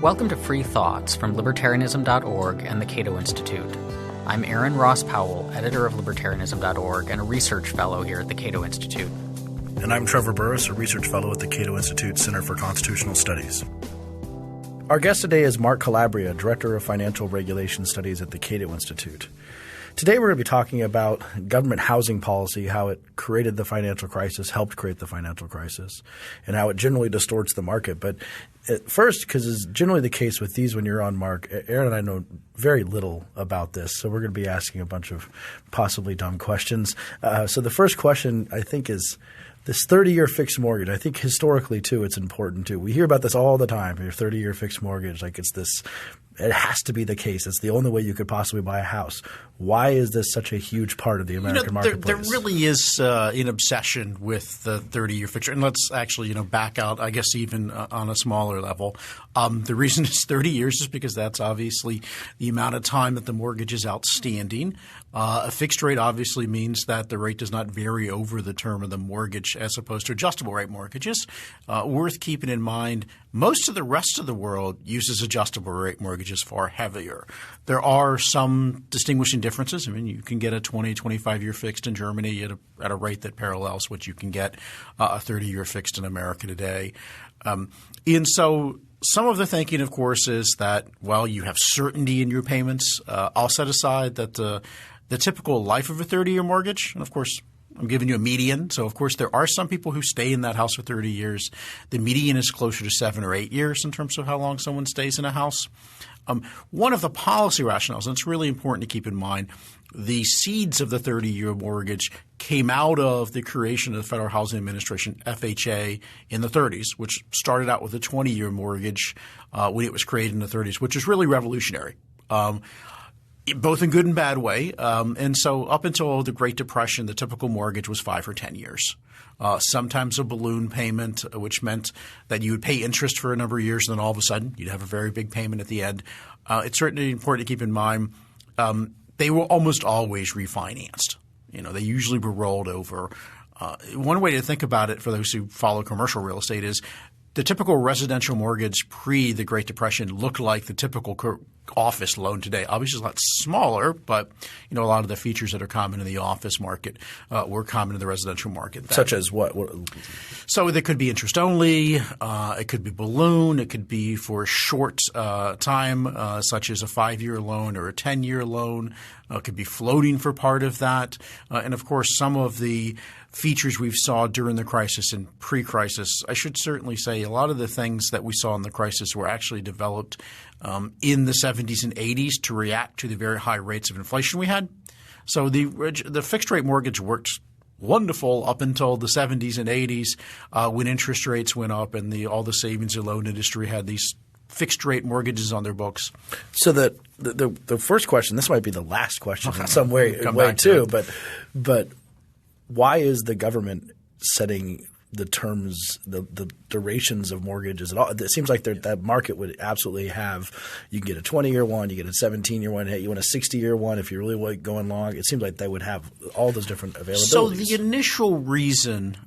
Welcome to Free Thoughts from Libertarianism.org and the Cato Institute. I'm Aaron Ross Powell, editor of Libertarianism.org and a research fellow here at the Cato Institute. And I'm Trevor Burrus, a research fellow at the Cato Institute Center for Constitutional Studies. Our guest today is Mark Calabria, director of financial regulation studies at the Cato Institute. Today we're going to be talking about government housing policy, how it created the financial crisis, helped create the financial crisis, and how it generally distorts the market. But at first, because it's generally the case with these when you're on, Mark, Aaron and I know very little about this, so we're going to be asking a bunch of possibly dumb questions. So the first question, I think, is this 30-year fixed mortgage. I think historically, too, it's important, too. We hear about this all the time, your 30-year fixed mortgage, like it's this – it has to be the case. It's the only way you could possibly buy a house. Why is this such a huge part of the American marketplace? There really is an obsession with the 30-year fixture. And let's actually back out, I guess, even on a smaller level. The reason it's 30 years is because that's obviously the amount of time that the mortgage is outstanding. A fixed rate obviously means that the rate does not vary over the term of the mortgage as opposed to adjustable rate mortgages. Worth keeping in mind, most of the rest of the world uses adjustable rate mortgages far heavier. There are some distinguishing differences. I mean, you can get a 20, 25-year fixed in Germany at a rate that parallels what you can get a 30-year fixed in America today. And so some of the thinking, of course, is that, well, you have certainty in your payments. I'll set aside that the typical life of a 30-year mortgage, and of course I'm giving you a median. So, of course, there are some people who stay in that house for 30 years. The median is closer to 7 or 8 years in terms of how long someone stays in a house. One of the policy rationales, and it's really important to keep in mind, the seeds of the 30-year mortgage came out of the creation of the Federal Housing Administration, FHA, in the 30s, which started out with a 20-year mortgage when it was created in the 30s, which is really revolutionary. Both in good and bad way. And so up until the Great Depression, the typical mortgage was 5 or 10 years. Sometimes a balloon payment, which meant that you would pay interest for a number of years and then all of a sudden you'd have a very big payment at the end. It's certainly important to keep in mind they were almost always refinanced. They usually were rolled over. One way to think about it for those who follow commercial real estate is the typical residential mortgage pre the Great Depression looked like the typical office loan today. Obviously, it's a lot smaller, but a lot of the features that are common in the office market were common in the residential market. Such as what? So there could be interest only. It could be balloon. It could be for a short time, such as a 5-year loan or a 10-year loan. It could be floating for part of that. And, of course, some of the features we've saw during the crisis and pre-crisis, I should certainly say a lot of the things that we saw in the crisis were actually developed in the 70s and 80s to react to the very high rates of inflation we had. So the fixed rate mortgage worked wonderful up until the 70s and 80s when interest rates went up and all the savings and loan industry had these fixed rate mortgages on their books. So the first question, this might be the last question in some way too, but why is the government setting the terms, the durations of mortgages at all? It seems like that market would absolutely have – you can get a 20-year one, you get a 17-year one, you want a 60-year one if you really like going long. It seems like they would have all those different availabilities. So the initial reason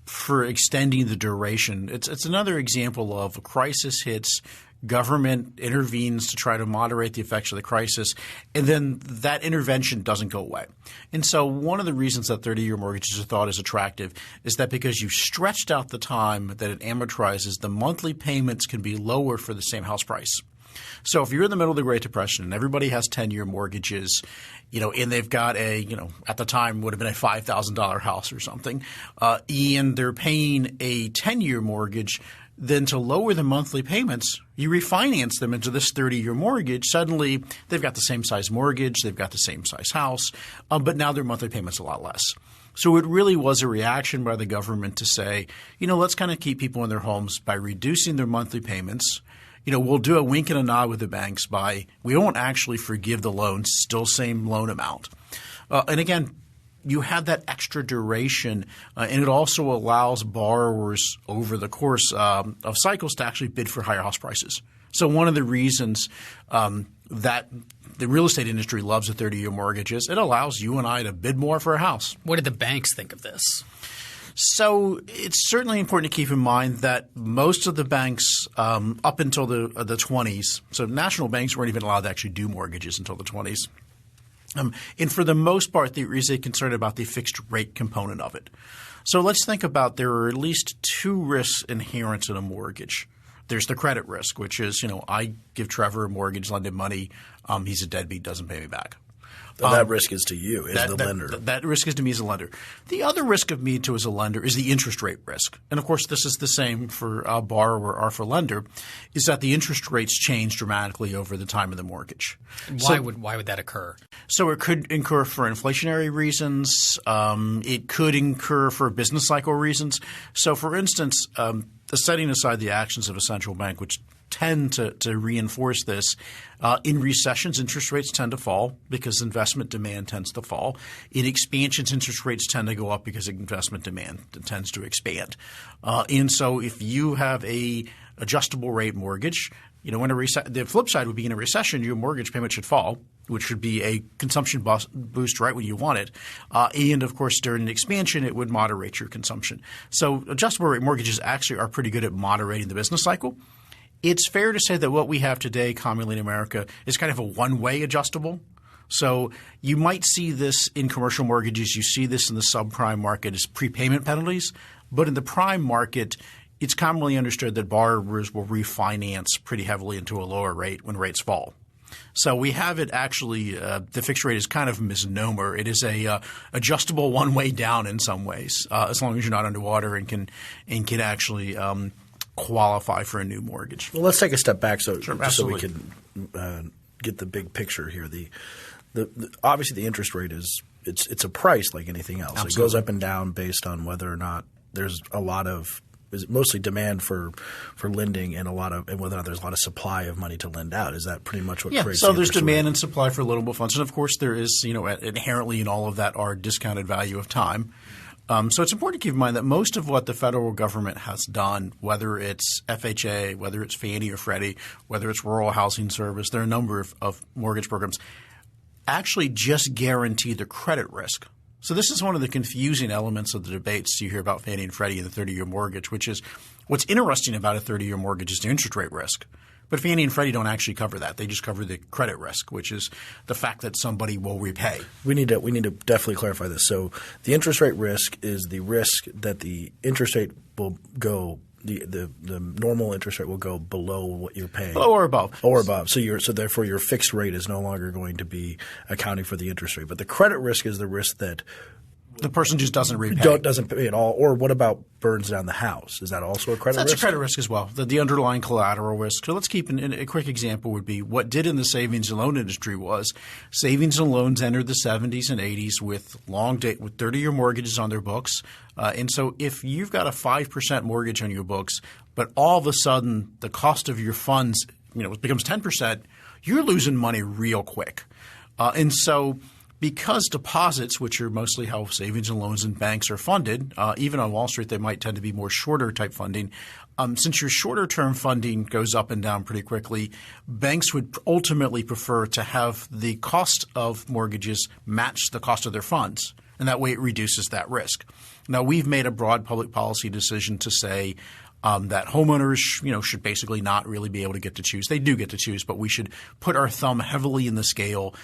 for extending the duration, it's another example of a crisis hits – government intervenes to try to moderate the effects of the crisis, and then that intervention doesn't go away. And so one of the reasons that 30-year mortgages are thought is attractive is that because you've stretched out the time that it amortizes, the monthly payments can be lower for the same house price. So if you're in the middle of the Great Depression and everybody has 10-year mortgages, and they've got at the time would have been a $5,000 house or something, and they're paying a 10-year mortgage, then to lower the monthly payments, you refinance them into this 30-year mortgage. Suddenly they've got the same size mortgage, they've got the same size house, but now their monthly payment's a lot less. So it really was a reaction by the government to say, let's kind of keep people in their homes by reducing their monthly payments. We'll do a wink and a nod with the banks by we won't actually forgive the loans, still same loan amount. And again, you have that extra duration, and it also allows borrowers over the course of cycles to actually bid for higher house prices. So one of the reasons that the real estate industry loves the 30-year mortgages, it allows you and I to bid more for a house. What did the banks think of this? So it's certainly important to keep in mind that most of the banks up until the 20s – so national banks weren't even allowed to actually do mortgages until the 20s. And for the most part, there is a concern about the fixed rate component of it. So let's think about there are at least two risks inherent in a mortgage. There's the credit risk, which is, I give Trevor a mortgage, lend him money. He's a deadbeat, doesn't pay me back. That risk is to you as the lender. That risk is to me as a lender. The other risk of me to as a lender is the interest rate risk. And, of course, this is the same for a borrower or for lender, is that the interest rates change dramatically over the time of the mortgage. Why would that occur? So it could incur for inflationary reasons. It could incur for business cycle reasons. So, for instance, setting aside the actions of a central bank, which tend to reinforce this. In recessions, interest rates tend to fall because investment demand tends to fall. In expansions, interest rates tend to go up because investment demand tends to expand. And so if you have a adjustable rate mortgage, the flip side would be in a recession, your mortgage payment should fall, which should be a consumption boost right when you want it. And, of course, during an expansion, it would moderate your consumption. So adjustable rate mortgages actually are pretty good at moderating the business cycle. It's fair to say that what we have today commonly in America is kind of a one-way adjustable. So you might see this in commercial mortgages. You see this in the subprime market as prepayment penalties. But in the prime market, it's commonly understood that borrowers will refinance pretty heavily into a lower rate when rates fall. So we have it actually the fixed rate is kind of a misnomer. It is a adjustable one-way down in some ways as long as you're not underwater and can actually qualify for a new mortgage. Well, let's take a step back so we can get the big picture here. The obviously the interest rate is it's a price like anything else. Absolutely. It goes up and down based on whether or not there's a lot of mostly demand for lending and whether or not there's a lot of supply of money to lend out. Is that pretty much what creates so there's demand and supply for loanable funds. And of course there is, inherently in all of that are discounted value of time. So it's important to keep in mind that most of what the federal government has done, whether it's FHA, whether it's Fannie or Freddie, whether it's Rural Housing Service, there are a number of mortgage programs, actually just guarantee the credit risk. So this is one of the confusing elements of the debates you hear about Fannie and Freddie and the 30-year mortgage, which is what's interesting about a 30-year mortgage is the interest rate risk. But Fannie and Freddie don't actually cover that. They just cover the credit risk, which is the fact that somebody will repay. We need to definitely clarify this. So the interest rate risk is the risk that the interest rate will go the normal interest rate will go below what you're paying. Or above. Or above. So therefore your fixed rate is no longer going to be accounting for the interest rate. But the credit risk is the risk that the person just doesn't repay. Doesn't pay at all. Or what about burns down the house? Is that also a credit risk? That's a credit risk as well, the underlying collateral risk. So let's keep a quick example would be what did in the savings and loan industry was savings and loans entered the 70s and 80s with with 30-year mortgages on their books. And so if you've got a 5% mortgage on your books, but all of a sudden the cost of your funds becomes 10%, you're losing money real quick. And so because deposits, which are mostly how savings and loans and banks are funded, even on Wall Street they might tend to be more shorter type funding. Since your shorter term funding goes up and down pretty quickly, banks would ultimately prefer to have the cost of mortgages match the cost of their funds, and that way it reduces that risk. Now we've made a broad public policy decision to say that homeowners, should basically not really be able to get to choose. They do get to choose, but we should put our thumb heavily in the scale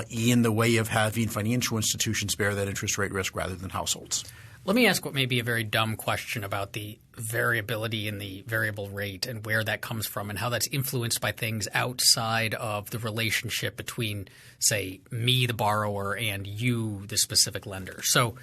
in the way of having financial institutions bear that interest rate risk rather than households. Let me ask what may be a very dumb question about the variability in the variable rate and where that comes from and how that's influenced by things outside of the relationship between, say, me, the borrower, and you, the specific lender. So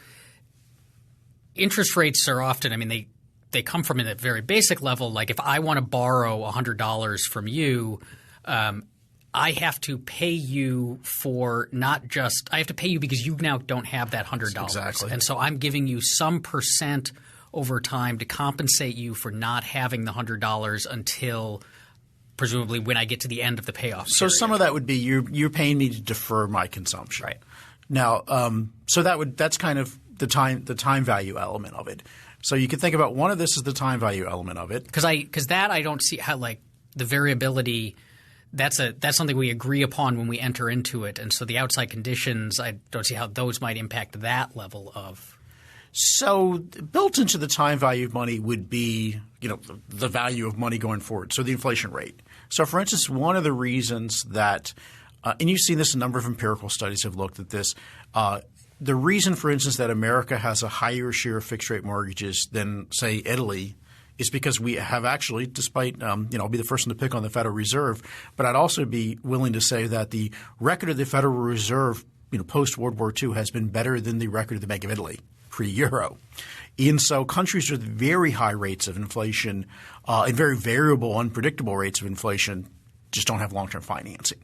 interest rates are often they come from at a very basic level. Like if I want to borrow $100 from you, I have to pay you I have to pay you because you now don't have that $100. Exactly. And so I'm giving you some percent over time to compensate you for not having the $100 until presumably when I get to the end of the payoff period. So some of that would be you're paying me to defer my consumption. Right. Now, so that's kind of the time value element of it. So you can think about one of this is the time value element of it. Because I don't see how the variability that's something we agree upon when we enter into it, and so the outside conditions I don't see how those might impact that level of. So built into the time value of money would be, the value of money going forward, so the inflation rate. So, for instance, one of the reasons that and you've seen this, a number of empirical studies have looked at this. The reason, for instance, that America has a higher share of fixed-rate mortgages than, say, Italy is because we have actually, despite I'll be the first one to pick on the Federal Reserve, but I'd also be willing to say that the record of the Federal Reserve post-World War II has been better than the record of the Bank of Italy pre-Euro. And so countries with very high rates of inflation and very variable, unpredictable rates of inflation just don't have long-term financing.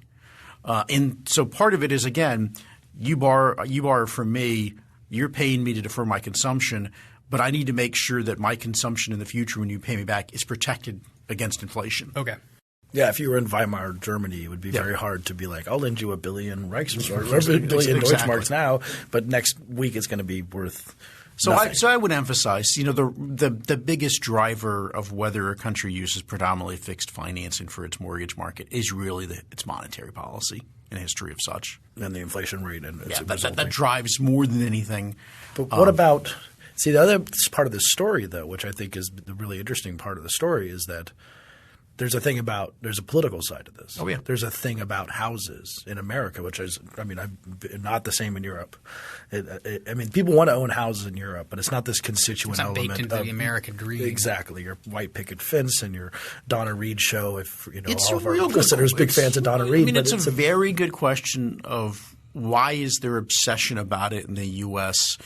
And so part of it is, again, you borrow from me, you're paying me to defer my consumption, but I need to make sure that my consumption in the future when you pay me back is protected against inflation. Okay. Yeah, if you were in Weimar Germany, it would be very hard to be like, I'll lend you $1 billion Deutschmarks now, but next week it's going to be worth nothing. So I would emphasize, the biggest driver of whether a country uses predominantly fixed financing for its mortgage market is really its monetary policy and history of such. And the inflation rate. And that drives more than anything. But what about – see, the other part of this story, though, which I think is the really interesting part of the story, is that there's a political side to this. Oh, yeah. There's a thing about houses in America, which is, not the same in Europe. People want to own houses in Europe, but it's not this constituent element. It's not baked into the American dream. Exactly. Your white picket fence and your Donna Reed show. If it's all of our listeners big fans of Donna Reed. It's a very good question of why is there obsession about it in the U.S.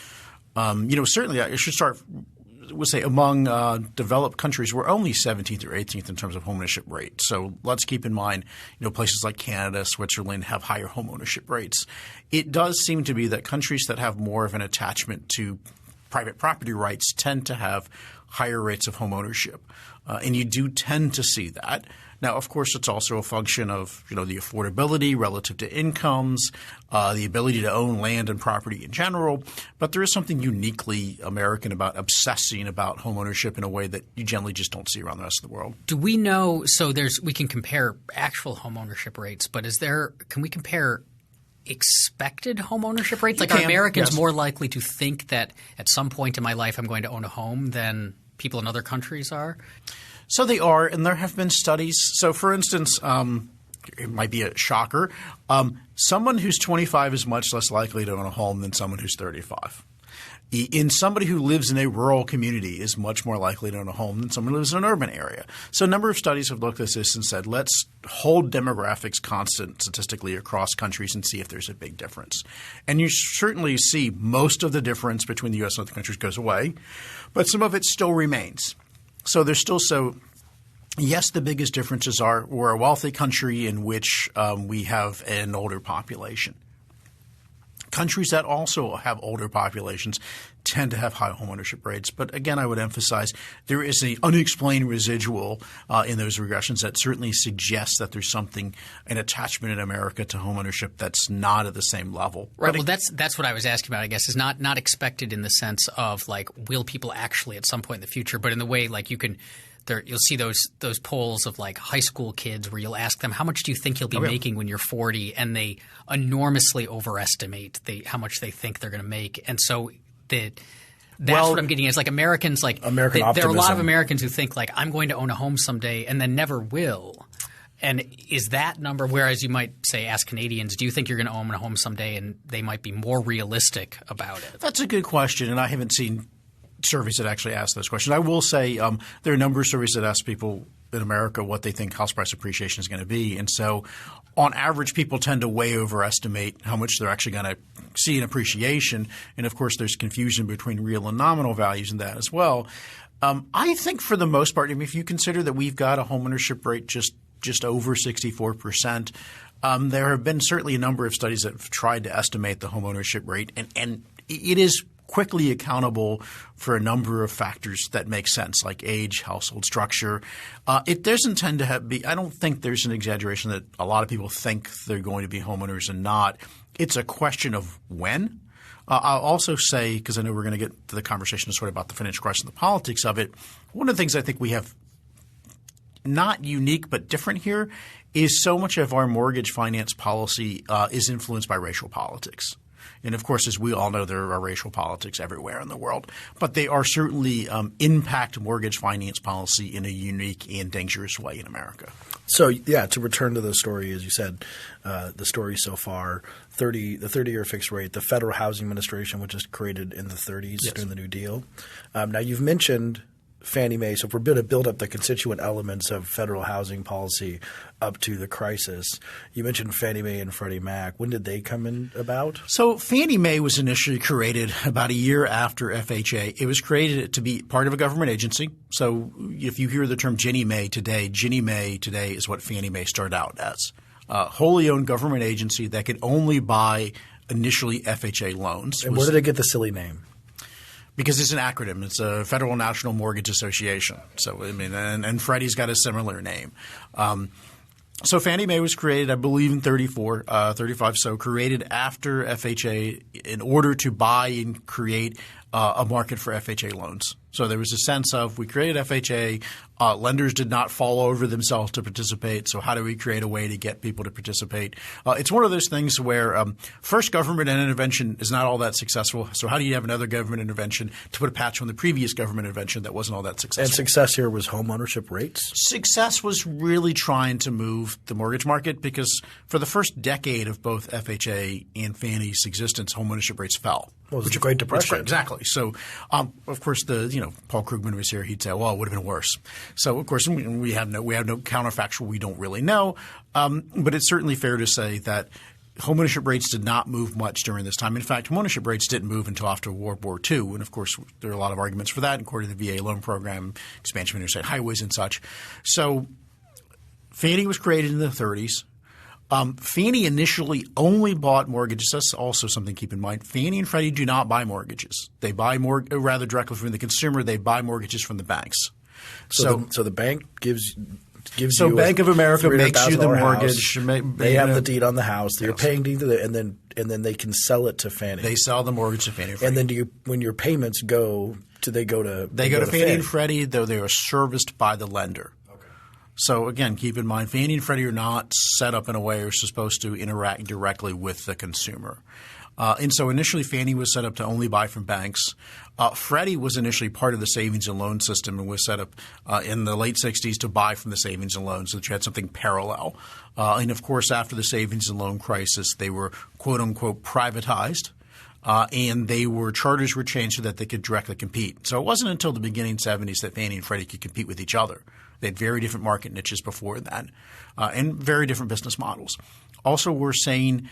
Certainly I should start – would say among developed countries, we're only 17th or 18th in terms of homeownership rate. So let's keep in mind, places like Canada, Switzerland have higher homeownership rates. It does seem to be that countries that have more of an attachment to private property rights tend to have higher rates of homeownership. And you do tend to see that. Now, of course, it's also a function of the affordability relative to incomes, the ability to own land and property in general. But there is something uniquely American about obsessing about homeownership in a way that you generally just don't see around the rest of the world. Do we know – so we can compare actual homeownership rates, but can we compare expected homeownership rates? Like, are Americans more likely to think that at some point in my life I'm going to own a home than people in other countries are? So they are, and there have been studies. So, for instance, it might be a shocker. Someone who's 25 is much less likely to own a home than someone who's 35. Somebody who lives in a rural community is much more likely to own a home than someone who lives in an urban area. So a number of studies have looked at this and said, let's hold demographics constant statistically across countries and see if there's a big difference. And you certainly see most of the difference between the U.S. and other countries goes away, but some of it still remains. So there's still yes, the biggest differences are we're a wealthy country in which we have an older population. Countries that also have older populations tend to have high homeownership rates. But again, I would emphasize there is an unexplained residual in those regressions that certainly suggests that there's an attachment in America to homeownership that's not at the same level. Right. Well, that's what I was asking about, I guess, is not expected in the sense of like will people actually at some point in the future, but in the way like you'll see those polls of like high school kids where you'll ask them how much do you think you'll be making when you're 40, and they enormously overestimate how much they think they're going to make, and so that's what I'm getting at. It's like Americans there are a lot of Americans who think like I'm going to own a home someday and then never will. And is that number, whereas you might say ask Canadians, do you think you're going to own a home someday, and they might be more realistic about it? That's a good question, and I haven't seen surveys that actually ask those questions. I will say there are a number of surveys that ask people in America what they think house price appreciation is going to be. And so on average, people tend to way overestimate how much they're actually going to see in appreciation. And, of course, there's confusion between real and nominal values in that as well. I think for the most part, if you consider that we've got a homeownership rate just over 64%, there have been certainly a number of studies that have tried to estimate the homeownership rate. And it is quickly accountable for a number of factors that make sense, like age, household structure. It doesn't tend to be – I don't think there's an exaggeration that a lot of people think they're going to be homeowners and not. It's a question of when. I'll also say, because I know we're going to get to the conversation sort of about the financial crisis and the politics of it, one of the things I think we have not unique but different here is so much of our mortgage finance policy is influenced by racial politics. And, of course, as we all know, there are racial politics everywhere in the world. But they are certainly impact mortgage finance policy in a unique and dangerous way in America. So, yeah, to return to the story, as you said, the story so far, the 30-year fixed rate, the Federal Housing Administration, which was created in the 30s during the New Deal. Now, you've mentioned Fannie Mae. So if we're going to build up the constituent elements of federal housing policy up to the crisis, you mentioned Fannie Mae and Freddie Mac. When did they come in about? So Fannie Mae was initially created about a year after FHA. It was created to be part of a government agency. So if you hear the term Ginnie Mae today is what Fannie Mae started out as. Wholly owned government agency that could only buy initially FHA loans. And where did it get the silly name? Because it's an acronym. It's a Federal National Mortgage Association. So, I mean, and Freddie's got a similar name. So Fannie Mae was created, I believe, in 35, so created after FHA in order to buy and create a market for FHA loans. So there was a sense of we created FHA. Lenders did not fall over themselves to participate. So how do we create a way to get people to participate? It's one of those things where first government intervention is not all that successful. So how do you have another government intervention to put a patch on the previous government intervention that wasn't all that successful? And success here was homeownership rates? Success was really trying to move the mortgage market because for the first decade of both FHA and Fannie's existence, homeownership rates fell. Well, it was a Great Depression. Exactly. So, of course, Paul Krugman was here. He'd say, well, it would have been worse. So, of course, we have no counterfactual. We don't really know. But it's certainly fair to say that homeownership rates did not move much during this time. In fact, homeownership rates didn't move until after World War II. And, of course, there are a lot of arguments for that, according to the VA loan program, expansion of interstate highways and such. So Fannie was created in the 30s. Fannie initially only bought mortgages. That's also something to keep in mind. Fannie and Freddie do not buy mortgages. They buy rather directly from the consumer. They buy mortgages from the banks. So the bank gives so you Bank of America makes you the mortgage. They have the deed on the house. You're paying deed to the, and then they can sell it to Fannie. They sell the mortgage to Fannie and Freddie. And then when your payments go to Fannie and Freddie, though they are serviced by the lender. So, again, keep in mind, Fannie and Freddie are not set up in a way or supposed to interact directly with the consumer. And so initially Fannie was set up to only buy from banks. Freddie was initially part of the savings and loan system and was set up in the late 60s to buy from the savings and loans, so that you had something parallel. And, of course, after the savings and loan crisis, they were, quote, unquote, privatized. And charters were changed so that they could directly compete. So it wasn't until the beginning 70s that Fannie and Freddie could compete with each other. They had very different market niches before that and very different business models. Also, we're saying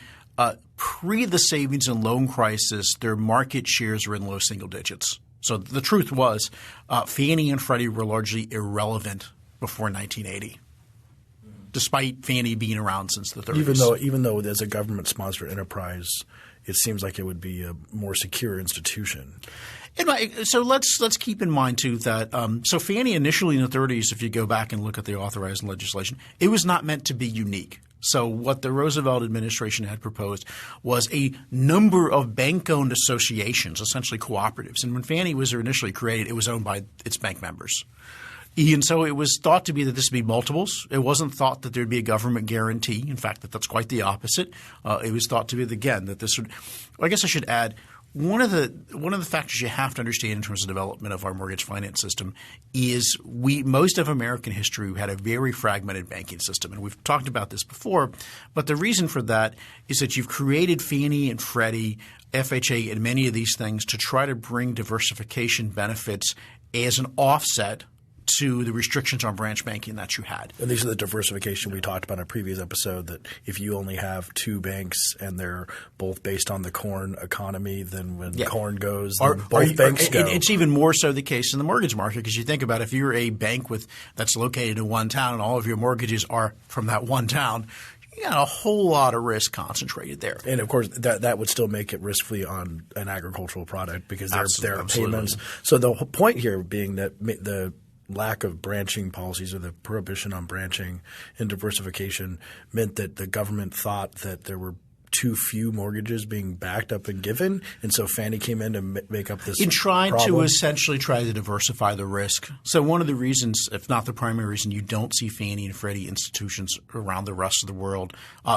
pre the savings and loan crisis, their market shares were in low single digits. So the truth was Fannie and Freddie were largely irrelevant before 1980. Despite Fannie being around since the 30s. Even though there's a government-sponsored enterprise, it seems like it would be a more secure institution. So let's keep in mind too that so Fannie initially in the 30s, if you go back and look at the authorizing legislation, it was not meant to be unique. So what the Roosevelt administration had proposed was a number of bank-owned associations, essentially cooperatives. And when Fannie was initially created, it was owned by its bank members. And so it was thought to be that this would be multiples. It wasn't thought that there would be a government guarantee. In fact, that's quite the opposite. It was thought to be, again, that this would – I guess I should add – one of the factors you have to understand in terms of development of our mortgage finance system is most of American history had a very fragmented banking system. And we've talked about this before. But the reason for that is that you've created Fannie and Freddie, FHA, and many of these things to try to bring diversification benefits as an offset to the restrictions on branch banking that you had. And these are the diversification we talked about in a previous episode, that if you only have two banks and they're both based on the corn economy, then when corn goes, then both banks go. It's even more so the case in the mortgage market, because you think about if you're a bank that's located in one town and all of your mortgages are from that one town, you got a whole lot of risk concentrated there. And, of course, that would still make it risk-free on an agricultural product because there are payments. So the whole point here being that the lack of branching policies or the prohibition on branching and diversification meant that the government thought that there were too few mortgages being backed up and given, and so Fannie came in to make up this problem. To essentially try to diversify the risk. So one of the reasons, if not the primary reason, you don't see Fannie and Freddie institutions around the rest of the world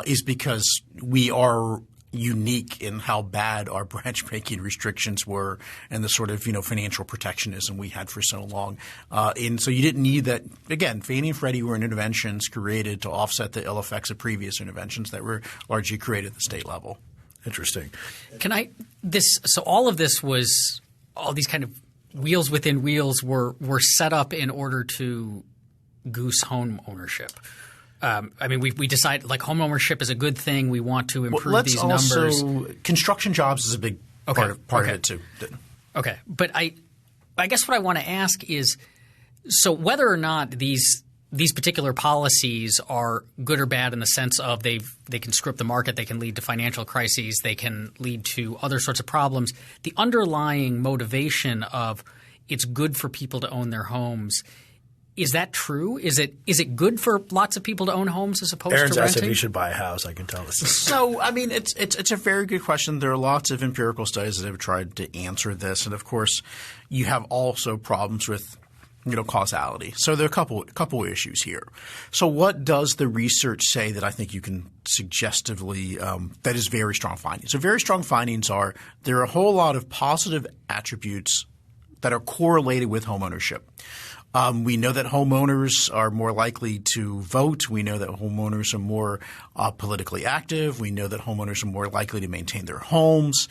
is because we are unique in how bad our branch banking restrictions were and the sort of financial protectionism we had for so long. And so you didn't need that. Again, Fannie and Freddie were interventions created to offset the ill effects of previous interventions that were largely created at the state level. Interesting. So all of this was all these kind of wheels within wheels were set up in order to goose home ownership. We decide like home ownership is a good thing. We want to improve these numbers. Construction jobs is a big part of it too. Okay, but I guess what I want to ask is, so whether or not these particular policies are good or bad in the sense of they can script the market, they can lead to financial crises, they can lead to other sorts of problems. The underlying motivation of it's good for people to own their homes. Is that true? Is it good for lots of people to own homes as opposed Aaron's to renting? asked if you should buy a house. I can tell this. So, it's a very good question. There are lots of empirical studies that have tried to answer this, and of course, you have also problems with causality. So there are a couple issues here. So what does the research say that I think you can suggestively that is very strong findings? So very strong findings are there are a whole lot of positive attributes that are correlated with homeownership. We know that homeowners are more likely to vote. We know that homeowners are more politically active. We know that homeowners are more likely to maintain their homes.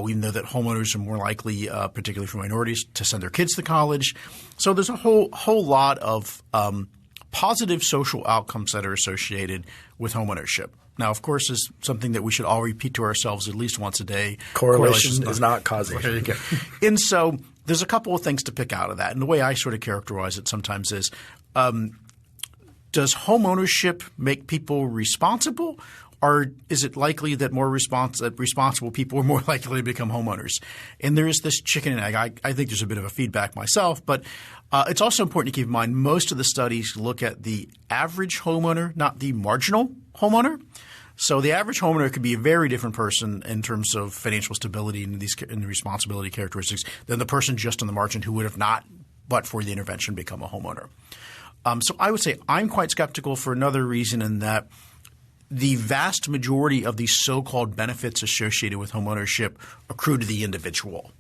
We know that homeowners are more likely, particularly for minorities, to send their kids to college. So there's a whole lot of positive social outcomes that are associated with homeownership. Now, of course, is something that we should all repeat to ourselves at least once a day. Correlation is not causation. There you go. And so there's a couple of things to pick out of that. And the way I sort of characterize it sometimes is does homeownership make people responsible, or is it likely that responsible people are more likely to become homeowners? And there is this chicken and egg. I think there's a bit of a feedback myself, but it's also important to keep in mind most of the studies look at the average homeowner, not the marginal homeowner. So the average homeowner could be a very different person in terms of financial stability and the responsibility characteristics than the person just on the margin who would have not, but for the intervention, become a homeowner. So I would say I'm quite skeptical for another reason in that the vast majority of these so-called benefits associated with homeownership accrue to the individual.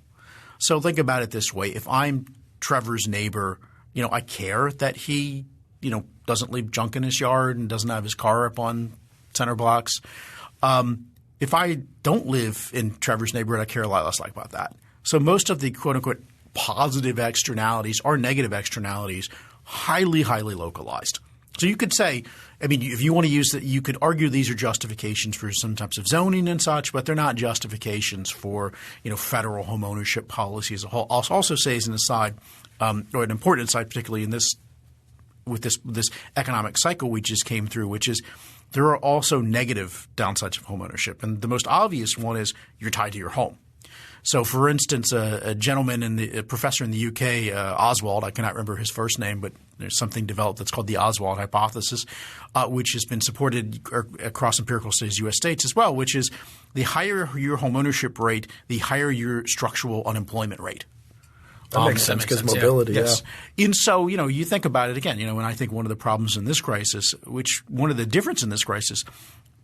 So think about it this way. If I'm Trevor's neighbor, I care that he, doesn't leave junk in his yard and doesn't have his car up on center blocks. If I don't live in Trevor's neighborhood, I care a lot less about that. So most of the quote-unquote positive externalities are negative externalities, highly, highly localized. So you could say – if you want to use – you could argue these are justifications for some types of zoning and such, but they're not justifications for federal homeownership policy as a whole. I'll also say as an aside or an important aside, particularly in this with this economic cycle we just came through, which is there are also negative downsides of homeownership. And the most obvious one is you're tied to your home. So, for instance, a gentleman a professor in the UK, Oswald, I cannot remember his first name, but there's something developed that's called the Oswald hypothesis, which has been supported across empirical studies, U.S. states as well, which is the higher your homeownership rate, the higher your structural unemployment rate. That makes sense because mobility, yes. And so, you think about it again, and I think one of the problems in this crisis, one of the difference in this crisis,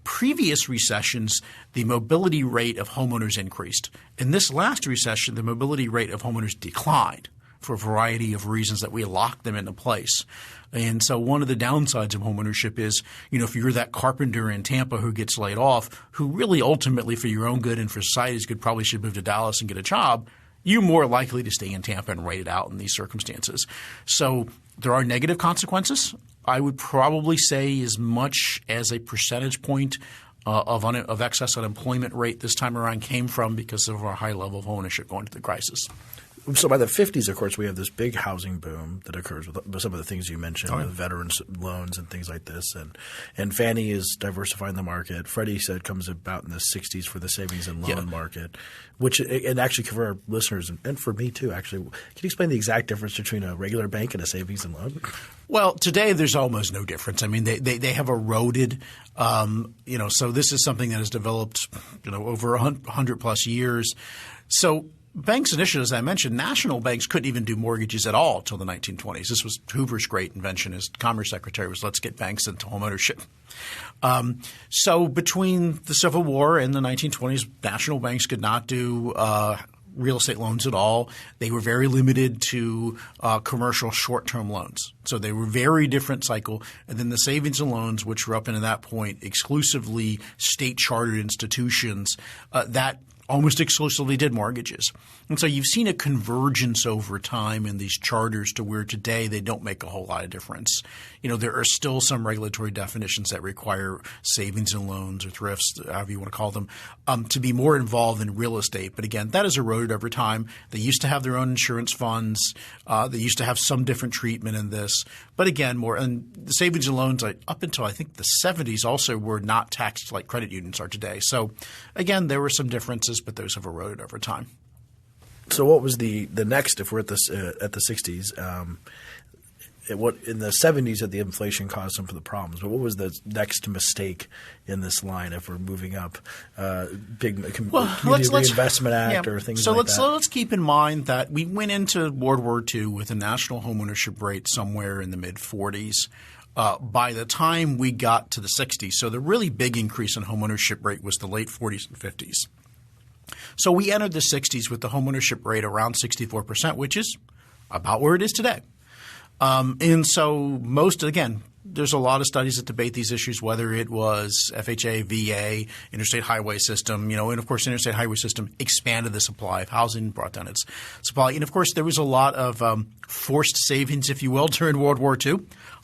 previous recessions, the mobility rate of homeowners increased. In this last recession, the mobility rate of homeowners declined for a variety of reasons that we locked them into place. And so one of the downsides of homeownership is, if you're that carpenter in Tampa who gets laid off, who really ultimately for your own good and for society's good probably should move to Dallas and get a job, you're more likely to stay in Tampa and wait it out in these circumstances. So there are negative consequences. I would probably say as much as a percentage point of excess unemployment rate this time around came from because of our high level of ownership going to the crisis. So by the 50s, of course, we have this big housing boom that occurs with some of the things you mentioned, the veterans loans and things like this. And Fannie is diversifying the market. Freddie said comes about in the 60s for the savings and loan market, which – and actually for our listeners and for me too, actually. Can you explain the exact difference between a regular bank and a savings and loan? Well, today there's almost no difference. I mean, they have eroded. So this is something that has developed over 100 plus years. So banks initially, as I mentioned, national banks couldn't even do mortgages at all until the 1920s. This was Hoover's great invention as Commerce Secretary was let's get banks into homeownership. So between the Civil War and the 1920s, national banks could not do real estate loans at all. They were very limited to commercial short-term loans. So they were very different cycle. And then the savings and loans, which were up into that point exclusively state-chartered institutions, that almost exclusively did mortgages. And so you've seen a convergence over time in these charters to where today they don't make a whole lot of difference. There are still some regulatory definitions that require savings and loans or thrifts, however you want to call them, to be more involved in real estate. But again, that has eroded over time. They used to have their own insurance funds. They used to have some different treatment in this. But again, and the savings and loans up until I think the 70s also were not taxed like credit unions are today. So again, there were some differences, but those have eroded over time. So what was the next, if we're at the 60s, what in the 70s that the inflation caused some of the problems, but what was the next mistake in this line if we're moving up? Community Reinvestment Act or things like that? So let's keep in mind that we went into World War II with a national homeownership rate somewhere in the mid-40s. By the time we got to the 60s, so the really big increase in homeownership rate was the late 40s and 50s. So we entered the 60s with the homeownership rate around 64%, which is about where it is today. And so there's a lot of studies that debate these issues, whether it was FHA, VA, interstate highway system, and of course the interstate highway system expanded the supply of housing, brought down its supply. And of course there was a lot of forced savings, if you will, during World War II.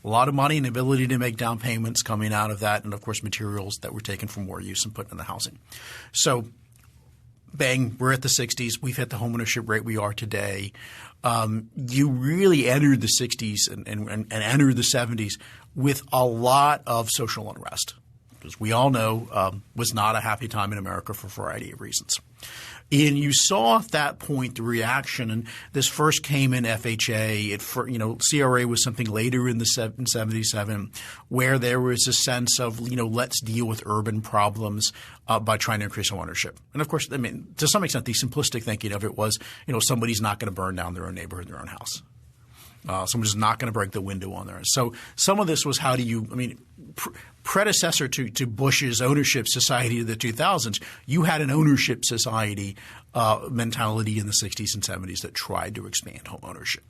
A lot of money and ability to make down payments coming out of that, and of course materials that were taken from war use and put in the housing. So bang, we're at the 60s. We've hit the homeownership rate we are today. You really entered the 60s and entered the 70s with a lot of social unrest, because we all know was not a happy time in America for a variety of reasons. And you saw at that point the reaction, and this first came in FHA. CRA was something later in 77, where there was a sense of let's deal with urban problems by trying to increase homeownership. And of course, to some extent, the simplistic thinking of it was somebody's not going to burn down their own neighborhood, their own house. Someone's not going to break the window on theirs. So some of this was predecessor to Bush's ownership society of the 2000s, you had an ownership society mentality in the 60s and 70s that tried to expand home ownership.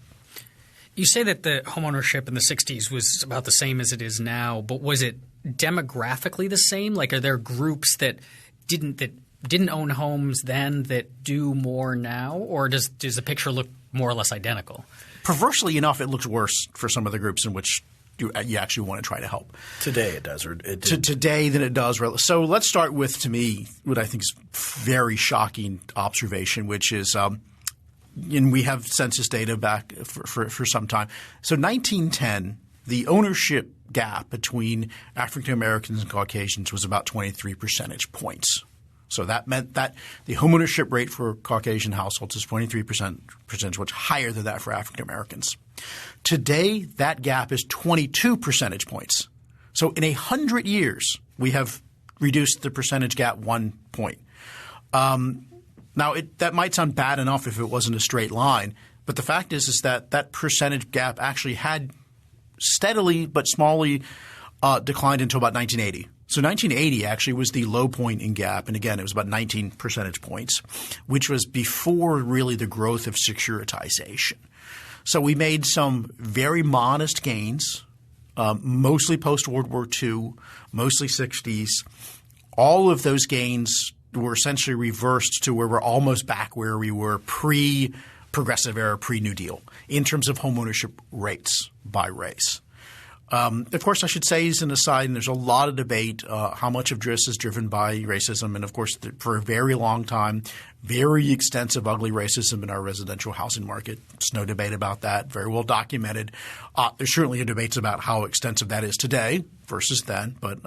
You say that the home ownership in the 60s was about the same as it is now, but was it demographically the same? Like, are there groups that didn't own homes then that do more now, or does the picture look more or less identical? Perversely enough, it looks worse for some of the groups in which you actually want to try to help. Today it does. Today than it does. So let's start with, to me, what I think is very shocking observation, which is and we have census data back for some time. So 1910, the ownership gap between African Americans and Caucasians was about 23 percentage points. So that meant that the homeownership rate for Caucasian households is 23 percentage points higher than that for African Americans. Today, that gap is 22 percentage points. So in 100 years, we have reduced the percentage gap 1 point. Now, that might sound bad enough if it wasn't a straight line, but the fact is that percentage gap actually had steadily but smallly declined until about 1980. So 1980 actually was the low point in gap, and again, it was about 19 percentage points, which was before really the growth of securitization. So we made some very modest gains, mostly post-World War II, mostly 60s. All of those gains were essentially reversed to where we're almost back where we were pre-Progressive era, pre-New Deal, in terms of homeownership rates by race. Of course, I should say as an aside, and there's a lot of debate how much of this is driven by racism. And of course, for a very long time, very extensive ugly racism in our residential housing market. There's no debate about that. Very well documented. There's certainly debates about how extensive that is today versus then. But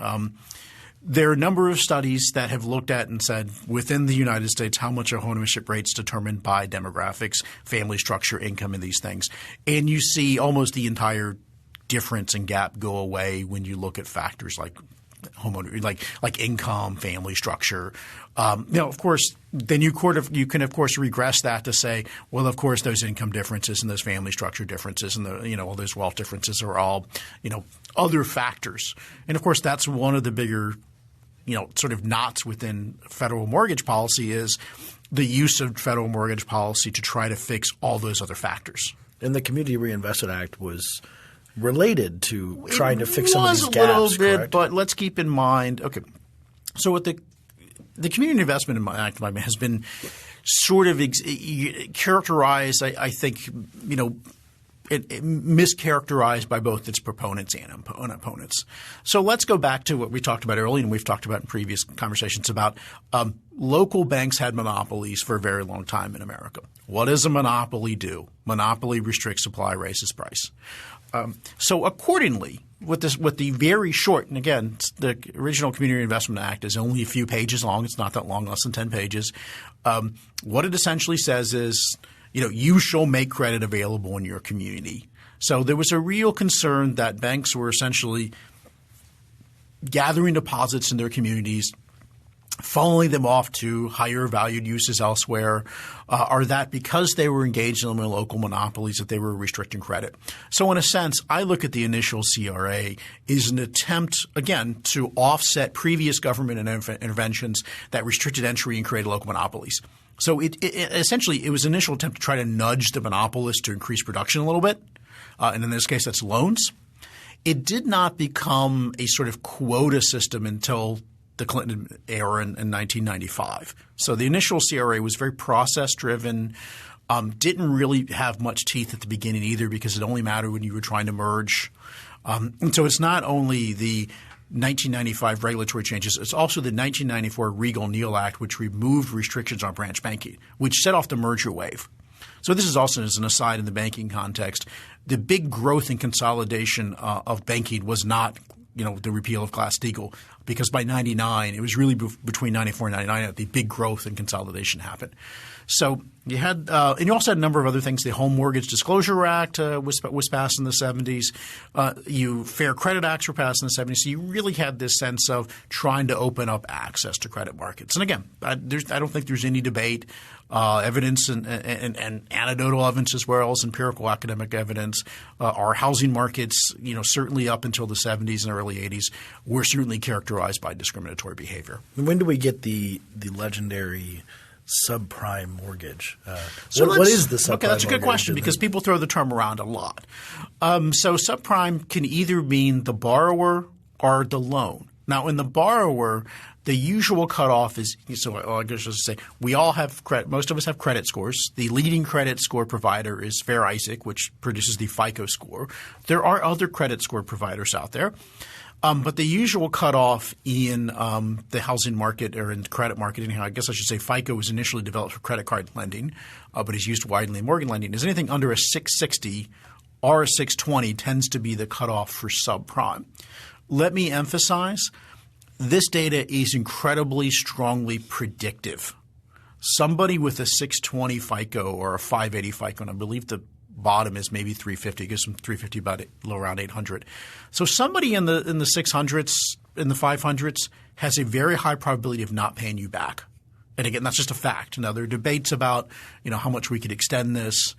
there are a number of studies that have looked at and said within the United States how much are homeownership rates determined by demographics, family structure, income, and these things. And you see almost the entire difference and gap go away when you look at factors like homeowner, like income, family structure. Of course, then you can of course regress that to say, well, of course, those income differences and those family structure differences and all those wealth differences are all other factors. And of course, that's one of the bigger sort of knots within federal mortgage policy is the use of federal mortgage policy to try to fix all those other factors. And the Community Reinvestment Act was related to trying to fix some of these gaps, a little bit, correct? but let's keep in mind – okay. So what the Community Investment Act has been sort of characterized, I think, mischaracterized by both its proponents and opponents. So let's go back to what we talked about earlier and we've talked about in previous conversations about local banks had monopolies for a very long time in America. What does a monopoly do? Monopoly restricts supply, raises price. So accordingly, with the very short – and again, the original Community Investment Act is only a few pages long. It's not that long, less than 10 pages. What it essentially says is – you shall make credit available in your community. So there was a real concern that banks were essentially gathering deposits in their communities, funneling them off to higher valued uses elsewhere, or that because they were engaged in local monopolies that they were restricting credit. So in a sense, I look at the initial CRA as an attempt, again, to offset previous government interventions that restricted entry and created local monopolies. So it essentially it was an initial attempt to try to nudge the monopolist to increase production a little bit, and in this case that's loans. It did not become a sort of quota system until the Clinton era in 1995. So the initial CRA was very process-driven, didn't really have much teeth at the beginning either because it only mattered when you were trying to merge. And so it's not only the 1995 regulatory changes. It's also the 1994 Regal-Neal Act, which removed restrictions on branch banking, which set off the merger wave. So this is also as an aside in the banking context. The big growth and consolidation of banking was not the repeal of Glass-Steagall because by 99 it was really between 94 and 99 that the big growth and consolidation happened. So you had and you also had a number of other things. The Home Mortgage Disclosure Act was passed in the 70s. Fair Credit Acts were passed in the 70s. So you really had this sense of trying to open up access to credit markets. And again, I don't think there's any debate. Evidence and anecdotal evidence as well as empirical academic evidence. Our housing markets, certainly up until the 70s and early 80s, were certainly characterized by discriminatory behavior. When do we get the legendary subprime mortgage? What is the subprime mortgage? Okay, that's a good question because people throw the term around a lot. So subprime can either mean the borrower or the loan. Now, in the borrower, the usual cutoff is – so I guess I should say we all have – most of us have credit scores. The leading credit score provider is Fair Isaac, which produces the FICO score. There are other credit score providers out there. But the usual cutoff in the housing market or in credit market anyhow, I guess I should say FICO was initially developed for credit card lending but is used widely in mortgage lending. Is anything under a 660 or a 620 tends to be the cutoff for subprime. Let me emphasize this data is incredibly strongly predictive. Somebody with a 620 FICO or a 580 FICO, and I believe the bottom is maybe 350, gives them 350 about around 800. So somebody in the 600s, in the 500s has a very high probability of not paying you back. And again, that's just a fact. Now, there are debates about how much we could extend this.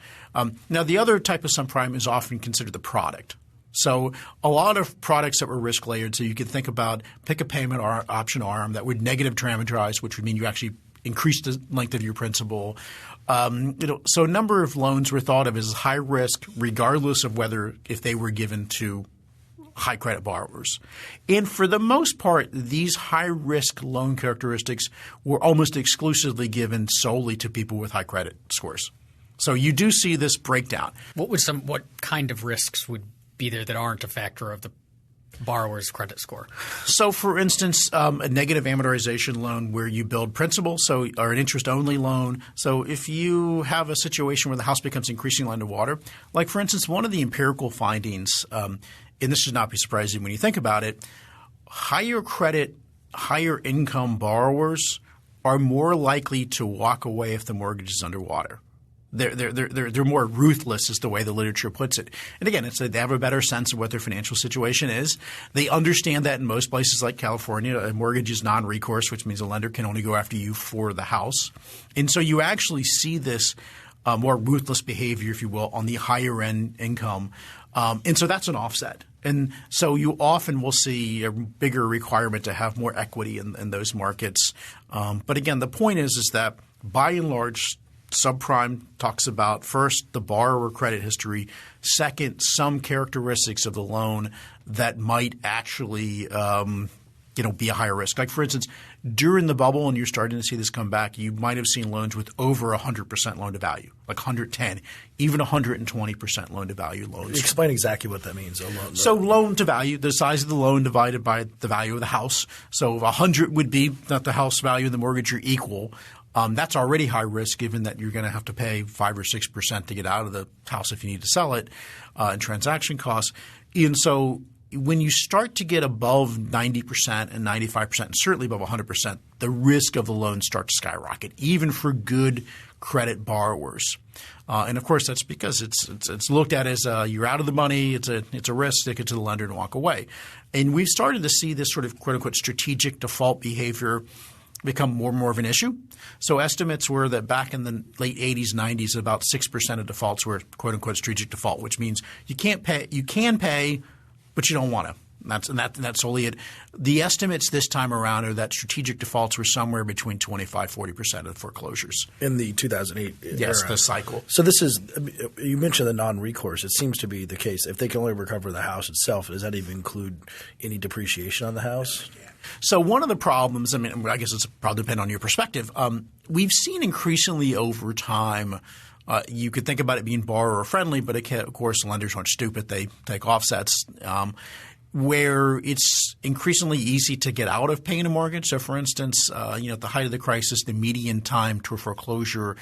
Now, the other type of subprime is often considered the product. So a lot of products that were risk layered, so you could think about pick a payment or option arm that would negative parameterize, which would mean you actually increase the length of your principal. So a number of loans were thought of as high risk regardless of if they were given to high credit borrowers. And for the most part, these high risk loan characteristics were almost exclusively given solely to people with high credit scores. So you do see this breakdown. What kind of risks would be there that aren't a factor of the borrower's credit score? So, for instance, a negative amortization loan where you build principal, or an interest-only loan. So if you have a situation where the house becomes increasingly underwater, like, for instance, one of the empirical findings, and this should not be surprising when you think about it, higher credit, higher income borrowers are more likely to walk away if the mortgage is underwater. they're more ruthless is the way the literature puts it. And again, it's they have a better sense of what their financial situation is. They understand that in most places like California, a mortgage is non-recourse, which means a lender can only go after you for the house. And so you actually see this more ruthless behavior, if you will, on the higher end income. And so that's an offset. And so you often will see a bigger requirement to have more equity in those markets. But again, the point is that by and large, subprime talks about first the borrower credit history, second some characteristics of the loan that might actually be a higher risk. Like for instance, during the bubble, and you're starting to see this come back, you might have seen loans with over 100% loan to value, like 110, even 120% loan to value loans. Explain exactly what that means. So loan to value, the size of the loan divided by the value of the house. So 100 would be that the house value and the mortgage are equal. That's already high risk given that you're going to have to pay 5 or 6% to get out of the house if you need to sell it in transaction costs. And so when you start to get above 90% and 95% and certainly above 100%, the risk of the loan starts to skyrocket, even for good credit borrowers. And of course, that's because it's looked at as you're out of the money. It's a risk. Stick it to the lender and walk away. And we've started to see this sort of quote unquote strategic default behavior become more and more of an issue. So estimates were that back in the late 80s, 90s, about 6% of defaults were quote unquote strategic default, which means you can't pay. You can pay, but you don't want to. That's solely it. The estimates this time around are that strategic defaults were somewhere between 25-40% of foreclosures. In the 2008 Yes, era. the cycle. So this is – you mentioned the non-recourse. It seems to be the case. If they can only recover the house itself, does that even include any depreciation on the house? So one of the problems – I mean, I guess it's probably depend on your perspective. We've seen increasingly over time you could think about it being borrower friendly, but of course lenders aren't stupid. They take offsets. Where it's increasingly easy to get out of paying a mortgage. So, for instance, at the height of the crisis, the median time to foreclosure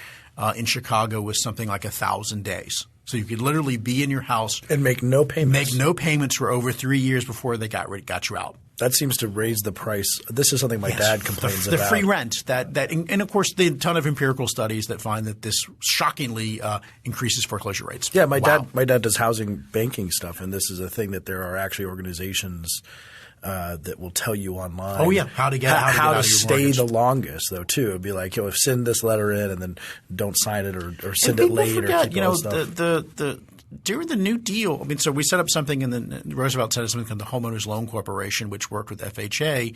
in Chicago was something like 1,000 days. So you could literally be in your house and make no payments. Make no payments for over 3 years before they got you out. That seems to raise the price. This is something my dad complains about. The free rent and of course the ton of empirical studies that find that this shockingly increases foreclosure rates. Yeah, my dad does housing banking stuff, and this is a thing that there are actually organizations that will tell you online. Oh yeah, how to stay the longest though too. It'd be like send this letter in and then don't sign it or send it late forget, or keep all stuff. During the New Deal, I mean, so we set up something Roosevelt set up something called the Homeowners Loan Corporation, which worked with FHA.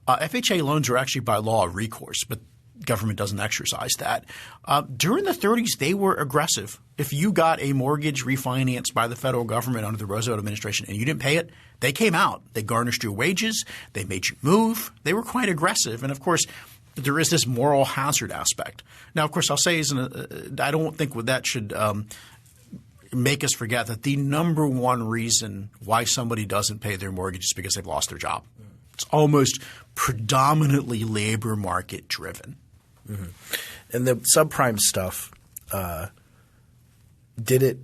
FHA loans are actually by law recourse, but government doesn't exercise that. During the 30s, they were aggressive. If you got a mortgage refinanced by the federal government under the Roosevelt administration and you didn't pay it, they came out. They garnished your wages. They made you move. They were quite aggressive. And of course, there is this moral hazard aspect. Now, of course, I'll say I don't think that should make us forget that the number one reason why somebody doesn't pay their mortgage is because they've lost their job. It's almost predominantly labor market driven. Mm-hmm. And the subprime stuff, did it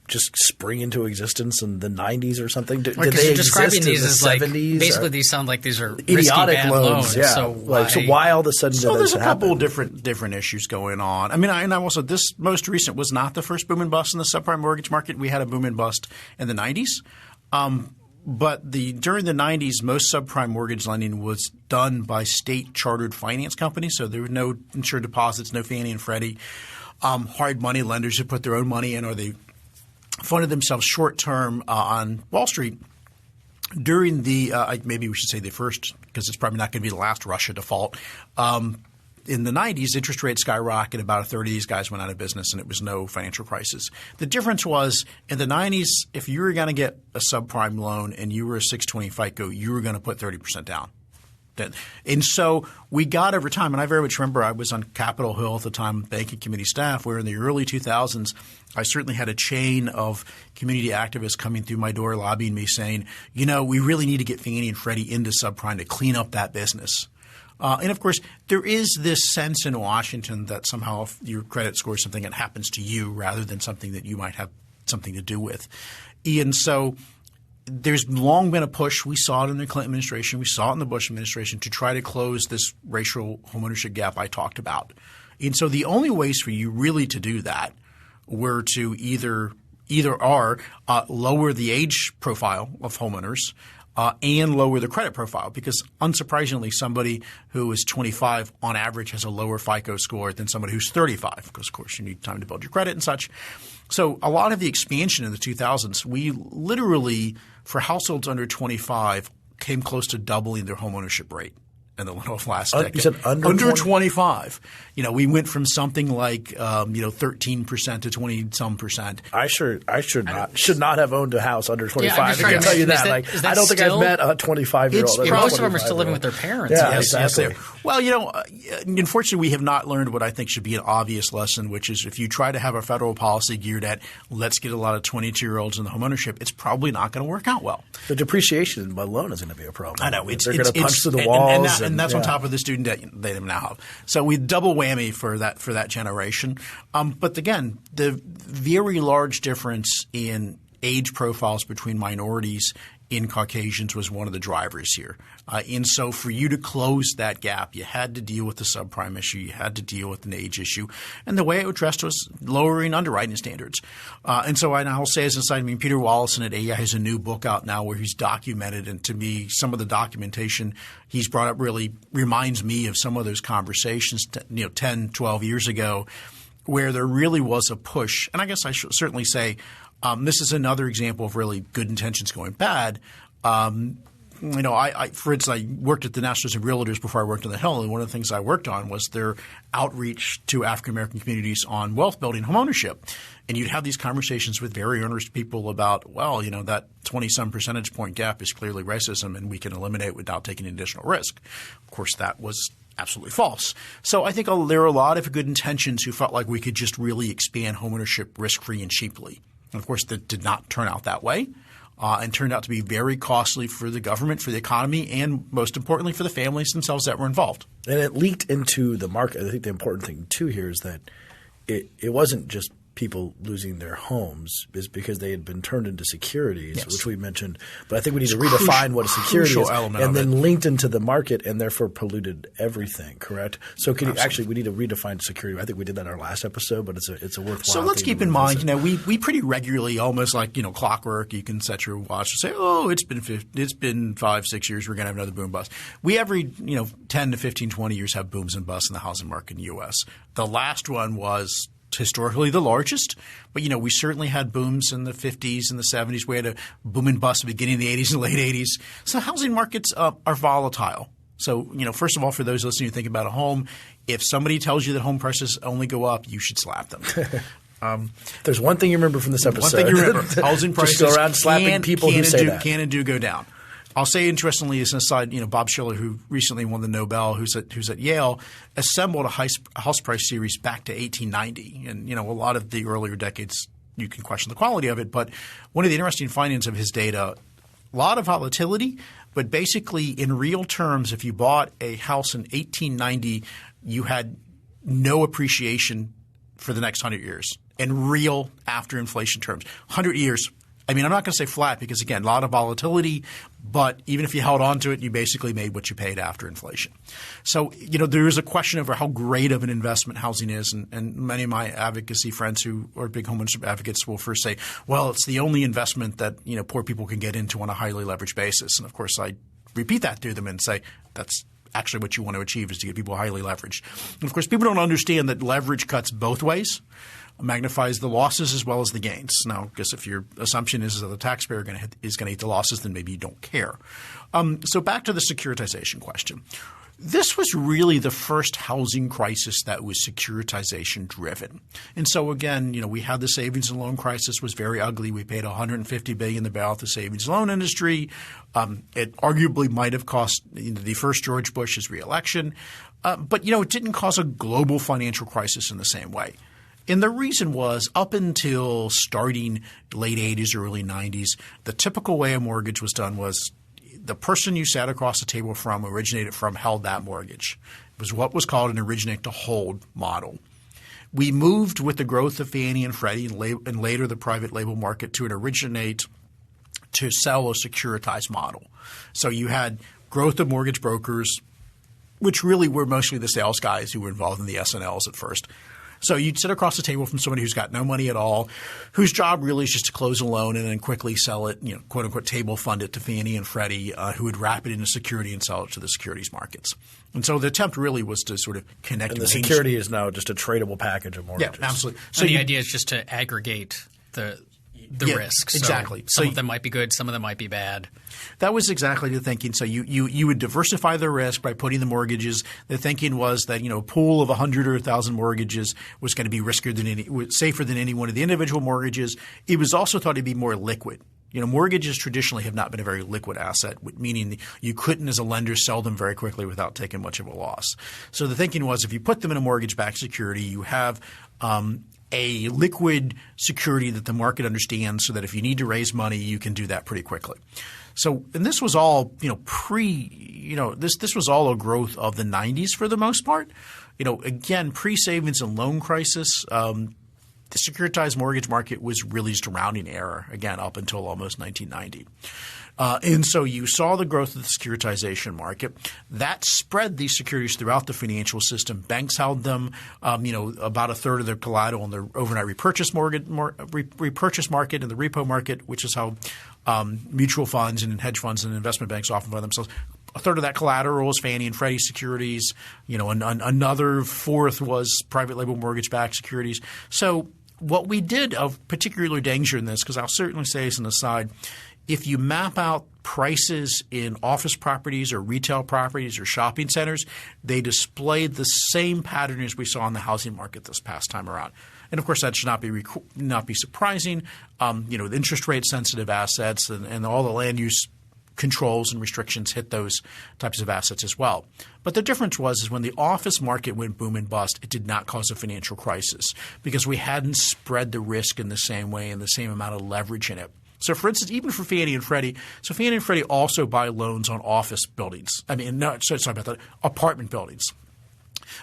just spring into existence in the 90s or something? Did they describing exist these in as the 70s? Basically, these sound like these are idiotic risky, bad loans. Yeah. So why all of a sudden did this happen? There's a couple of different issues going on. I mean, and also this most recent was not the first boom and bust in the subprime mortgage market. We had a boom and bust in the 90s. But during the 90s, most subprime mortgage lending was done by state chartered finance companies. So there were no insured deposits, no Fannie and Freddie. Hard money lenders who put their own money in or they funded themselves short term on Wall Street. During the maybe we should say the first because it's probably not going to be the last Russia default. In the 90s, interest rates skyrocketed. About a third of these guys went out of business, and it was no financial crisis. The difference was in the 90s, if you were going to get a subprime loan and you were a 620 FICO, you were going to put 30% down. And so we got over time – and I very much remember I was on Capitol Hill at the time, banking committee staff, where in the early 2000s I certainly had a chain of community activists coming through my door lobbying me saying, we really need to get Fannie and Freddie into subprime to clean up that business. And of course, there is this sense in Washington that somehow if your credit score is something that happens to you rather than something that you might have something to do with. And so there's long been a push. We saw it in the Clinton administration. We saw it in the Bush administration to try to close this racial homeownership gap I talked about. And so the only ways for you really to do that were to either lower the age profile of homeowners and lower the credit profile, because unsurprisingly, somebody who is 25 on average has a lower FICO score than somebody who's 35, because of course you need time to build your credit and such. So a lot of the expansion in the 2000s, we literally, for households under 25, came close to doubling their homeownership rate in the last decade. You said under 25. We went from something like 13% to 20-some percent. I should not have owned a house under 25. Yeah, I can tell you that. I don't think I've met a 25-year-old. Most of them are still living with their parents. Yeah, exactly. Yes. Well, unfortunately, we have not learned what I think should be an obvious lesson, which is if you try to have a federal policy geared at let's get a lot of 22-year-olds in the homeownership, it's probably not going to work out well. The depreciation alone is going to be a problem. I know. They're going to punch through the walls. And that's on top of the student debt they now have. So we double whammy for that generation. But again, the very large difference in age profiles between minorities in Caucasians was one of the drivers here. And so for you to close that gap, you had to deal with the subprime issue. You had to deal with an age issue. And the way it addressed was lowering underwriting standards. And so I'll say as an aside, Peter Wallison at AEI has a new book out now where he's documented. And to me, some of the documentation he's brought up really reminds me of some of those conversations 10, 12 years ago where there really was a push. And I guess I should certainly say this is another example of really good intentions going bad. For instance, I worked at the National Association of Realtors before I worked on the Hill, and one of the things I worked on was their outreach to African American communities on wealth building homeownership. And you'd have these conversations with very earnest people about, that 20-some percentage point gap is clearly racism, and we can eliminate it without taking additional risk. Of course, that was absolutely false. So I think there are a lot of good intentions who felt like we could just really expand homeownership risk-free and cheaply. And of course, that did not turn out that way. And turned out to be very costly for the government, for the economy, and most importantly for the families themselves that were involved. And it leaked into the market. I think the important thing too here is that it wasn't just people losing their homes is because they had been turned into securities, yes, which we mentioned. But I think we need to redefine what a security is, and then linked into the market and therefore polluted everything. Correct. So we need to redefine security. I think we did that in our last episode, but it's a worthwhile. So let's keep in mind, we pretty regularly, almost like clockwork. You can set your watch and say, oh, it's been 5-6 years. We're going to have another boom bust. We every 10 to 15, 20 years have booms and busts in the housing market in the U.S. The last one was historically the largest, but we certainly had booms in the 50s and the 70s. We had a boom and bust beginning in the 80s and late 80s. So housing markets are volatile. So first of all, for those listening who think about a home, if somebody tells you that home prices only go up, you should slap them. There's one thing you remember from this episode. One thing you remember: housing prices just go around slapping people who say that. Can and do go down. I'll say interestingly as an aside, Bob Shiller, who recently won the Nobel, who's at Yale, assembled a house price series back to 1890. And, a lot of the earlier decades you can question the quality of it. But one of the interesting findings of his data, a lot of volatility, but basically in real terms, if you bought a house in 1890, you had no appreciation for the next 100 years in real after inflation terms. 100 years. I'm not going to say flat because, again, a lot of volatility, but even if you held on to it, you basically made what you paid after inflation. So, there is a question over how great of an investment housing is, and many of my advocacy friends who are big homeownership advocates will first say, well, it's the only investment that, poor people can get into on a highly leveraged basis. And, of course, I repeat that to them and say that's actually what you want to achieve is to get people highly leveraged. And, of course, people don't understand that leverage cuts both ways. Magnifies the losses as well as the gains. Now, I guess if your assumption is that the taxpayer is going to eat the losses, then maybe you don't care. So back to the securitization question. This was really the first housing crisis that was securitization driven. And so again, we had the savings and loan crisis was very ugly. We paid $150 billion to bail out the savings and loan industry. It arguably might have cost the first George Bush's reelection. But it didn't cause a global financial crisis in the same way. And the reason was up until starting late 80s, early 90s, the typical way a mortgage was done was the person you sat across the table from, originated from, held that mortgage. It was what was called an originate-to-hold model. We moved with the growth of Fannie and Freddie and later the private label market to an originate-to-sell or securitized model. So you had growth of mortgage brokers, which really were mostly the sales guys who were involved in the S&Ls at first. So you'd sit across the table from somebody who's got no money at all, whose job really is just to close a loan and then quickly sell it, quote unquote, table fund it to Fannie and Freddie, who would wrap it into security and sell it to the securities markets. And so the attempt really was to sort of connect. And the security is now just a tradable package of mortgages. Yeah, absolutely. So the idea is just to aggregate the risks. Exactly. So some of them might be good, some of them might be bad. That was exactly the thinking. So you would diversify the risk by putting the mortgages. The thinking was that a pool of 100 or 1,000 mortgages was going to be safer than any one of the individual mortgages. It was also thought to be more liquid. Mortgages traditionally have not been a very liquid asset, meaning you couldn't as a lender sell them very quickly without taking much of a loss. So the thinking was if you put them in a mortgage-backed security, you have a liquid security that the market understands so that if you need to raise money, you can do that pretty quickly. So – and this was all this was all a growth of the 90s for the most part. Again, pre-savings and loan crisis the securitized mortgage market was really just a rounding error, again, up until almost 1990. And so you saw the growth of the securitization market. That spread these securities throughout the financial system. Banks held them, about a third of their collateral in the overnight repurchase market and the repo market, which is how mutual funds and hedge funds and investment banks often find themselves. A third of that collateral was Fannie and Freddie securities. Another fourth was private label mortgage-backed securities. So what we did of particular danger in this, because I'll certainly say as an aside, if you map out prices in office properties or retail properties or shopping centers, they displayed the same pattern as we saw in the housing market this past time around. And of course, that should not be surprising. The interest rate sensitive assets and all the land use controls and restrictions hit those types of assets as well. But the difference was when the office market went boom and bust, it did not cause a financial crisis because we hadn't spread the risk in the same way and the same amount of leverage in it. So, for instance, even for Fannie and Freddie, so Fannie and Freddie also buy loans on office buildings. Apartment buildings.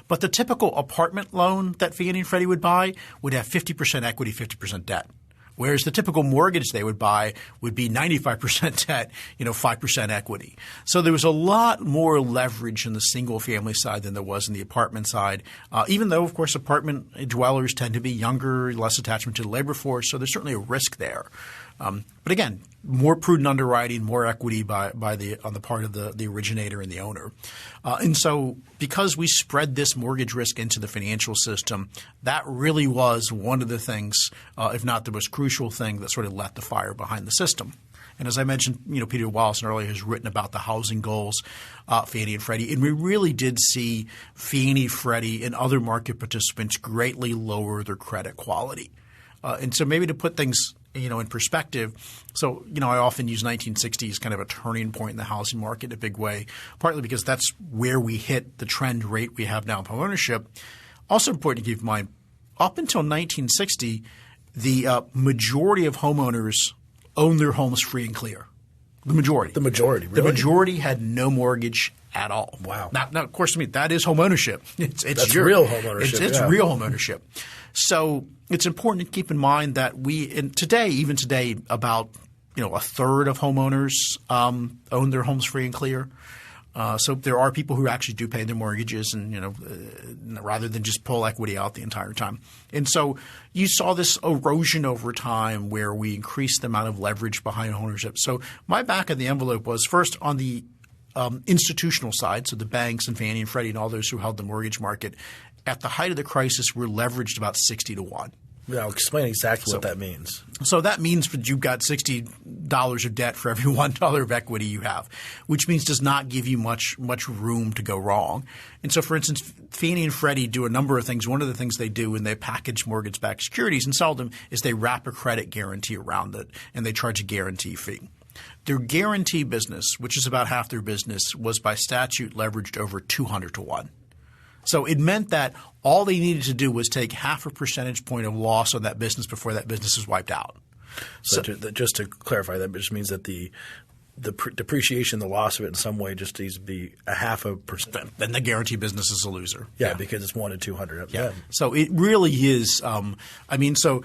But the typical apartment loan that Fannie and Freddie would buy would have 50% equity, 50% debt. Whereas the typical mortgage they would buy would be 95% debt, 5% equity. So there was a lot more leverage in the single-family side than there was in the apartment side, even though, of course, apartment dwellers tend to be younger, less attachment to the labor force. So there's certainly a risk there. But again, more prudent underwriting, more equity on the part of the originator and the owner. And so because we spread this mortgage risk into the financial system, that really was one of the things, if not the most crucial thing, that sort of lit the fire behind the system. And as I mentioned, Peter Wallison earlier has written about the housing goals, Fannie and Freddie. And we really did see Fannie, Freddie, and other market participants greatly lower their credit quality. And so maybe to put things in perspective, so I often use 1960 as kind of a turning point in the housing market in a big way, partly because that's where we hit the trend rate we have now in homeownership. Also important to keep in mind, up until 1960, the majority of homeowners owned their homes free and clear. The majority. The majority, really? The majority had no mortgage at all. Wow. Now, of course, to me, that is homeownership. That's real homeownership. It's real homeownership. So it's important to keep in mind that even today, about a third of homeowners own their homes free and clear. So there are people who actually do pay their mortgages and rather than just pull equity out the entire time. And so you saw this erosion over time where we increased the amount of leverage behind ownership. So my back of the envelope was first on the institutional side, so the banks and Fannie and Freddie and all those who held the mortgage market. At the height of the crisis, we're leveraged about 60 to 1. Now, explain exactly what that means. So that means that you've got $60 of debt for every $1 of equity you have, which means does not give you much room to go wrong. And so, for instance, Fannie and Freddie do a number of things. One of the things they do when they package mortgage-backed securities and sell them is they wrap a credit guarantee around it, and they charge a guarantee fee. Their guarantee business, which is about half their business, was by statute leveraged over 200 to 1. So it meant that all they needed to do was take half a percentage point of loss on that business before that business is wiped out. So just to clarify, that just means that the depreciation, the loss of it in some way just needs to be a half a percent. Then the guarantee business is a loser. Yeah, because it's 1 to 200. Yeah. So it really is so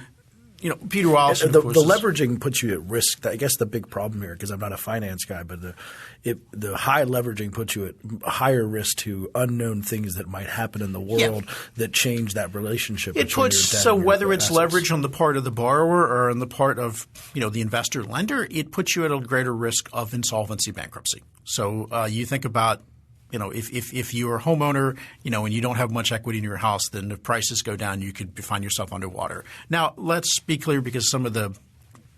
Peter Wallison, the leveraging puts you at risk. I guess the big problem here, because I'm not a finance guy, but the high leveraging puts you at higher risk to unknown things that might happen in the world that change that relationship. It puts so whether it's leverage on the part of the borrower or on the part of the investor lender, it puts you at a greater risk of insolvency, bankruptcy. So you think about. If you're a homeowner, and you don't have much equity in your house, then if prices go down, you could find yourself underwater. Now, let's be clear, because some of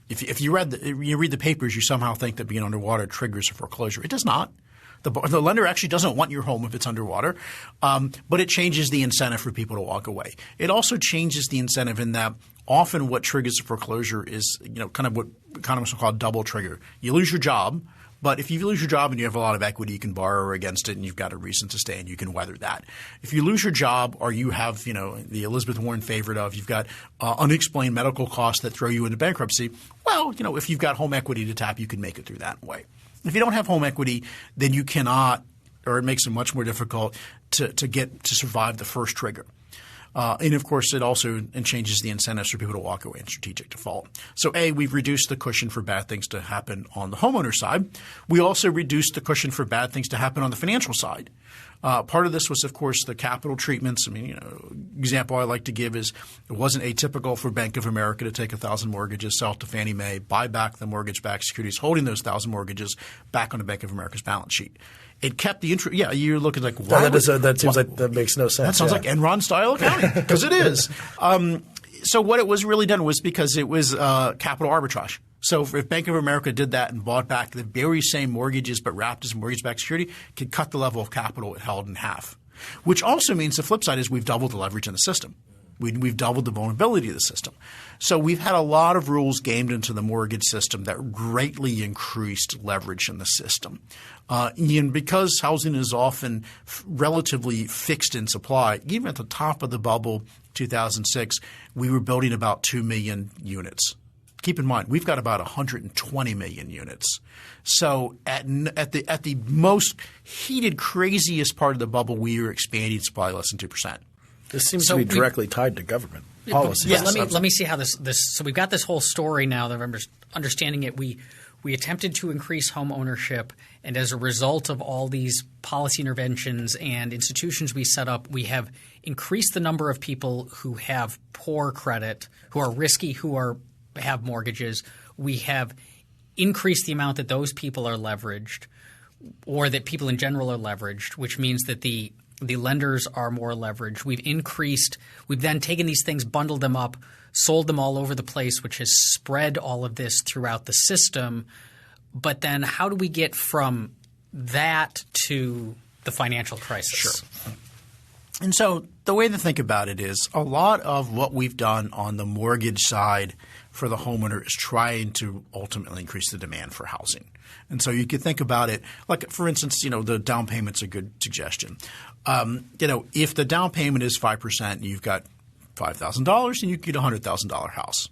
if you read the papers, you somehow think that being underwater triggers a foreclosure. It does not. The lender actually doesn't want your home if it's underwater, but it changes the incentive for people to walk away. It also changes the incentive in that often what triggers a foreclosure is kind of what economists will call a double trigger. You lose your job. But if you lose your job and you have a lot of equity, you can borrow against it and you've got a reason to stay and you can weather that. If you lose your job or you have, the Elizabeth Warren favorite of you've got unexplained medical costs that throw you into bankruptcy, well, if you've got home equity to tap, you can make it through that way. If you don't have home equity, then you cannot – or it makes it much more difficult to survive the first trigger. And, of course, it also changes the incentives for people to walk away in strategic default. So, A, we've reduced the cushion for bad things to happen on the homeowner side. We also reduced the cushion for bad things to happen on the financial side. Part of this was, of course, the capital treatments. Example I like to give is it wasn't atypical for Bank of America to take 1,000 mortgages, sell it to Fannie Mae, buy back the mortgage-backed securities, holding those 1,000 mortgages back on the Bank of America's balance sheet. It kept the interest. Yeah, you're looking like why that seems like that makes no sense. That sounds like Enron style accounting because it is. So what it was really done was because it was capital arbitrage. So if Bank of America did that and bought back the very same mortgages but wrapped as mortgage-backed security, it could cut the level of capital it held in half. Which also means the flip side is we've doubled the leverage in the system. We've doubled the vulnerability of the system. So we've had a lot of rules gamed into the mortgage system that greatly increased leverage in the system. And because housing is often relatively fixed in supply, even at the top of the bubble, 2006, we were building about 2 million units. Keep in mind, we've got about 120 million units. So at the most heated, craziest part of the bubble, we were expanding supply less than 2%. This seems to be directly tied to government policy. Yeah, let me see how this. So we've got this whole story now that I'm understanding it. We attempted to increase home ownership, and as a result of all these policy interventions and institutions we set up, we have increased the number of people who have poor credit, who are risky, who have mortgages. We have increased the amount that those people are leveraged, or that people in general are leveraged, which means that the lenders are more leveraged. We've then taken these things, bundled them up, sold them all over the place, which has spread all of this throughout the system. But then how do we get from that to the financial crisis? Sure. And so the way to think about it is a lot of what we've done on the mortgage side for the homeowner is trying to ultimately increase the demand for housing. And so you could think about it like, for instance, the down payment's a good suggestion. If the down payment is 5% and you've got $5,000, then you get a $100,000 house.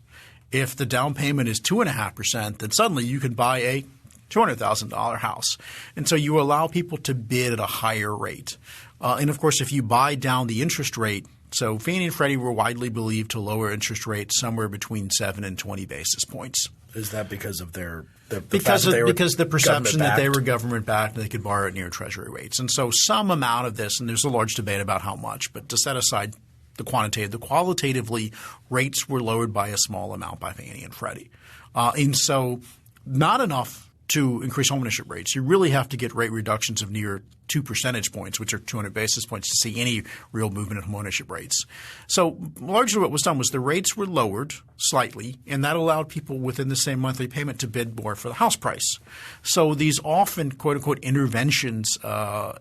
If the down payment is 2.5%, then suddenly you can buy a $200,000 house. And so you allow people to bid at a higher rate. And, of course, if you buy down the interest rate, so Fannie and Freddie were widely believed to lower interest rates somewhere between 7 and 20 basis points. Is that because of because the perception that they were government-backed and they could borrow at near Treasury rates. And so some amount of this – and there's a large debate about how much, but to set aside the qualitatively rates were lowered by a small amount by Fannie and Freddie. And so not enough to increase homeownership rates. You really have to get rate reductions of near 2 percentage points, which are 200 basis points, to see any real movement in homeownership rates. So largely what was done was the rates were lowered slightly, and that allowed people within the same monthly payment to bid more for the house price. So these often, quote-unquote, interventions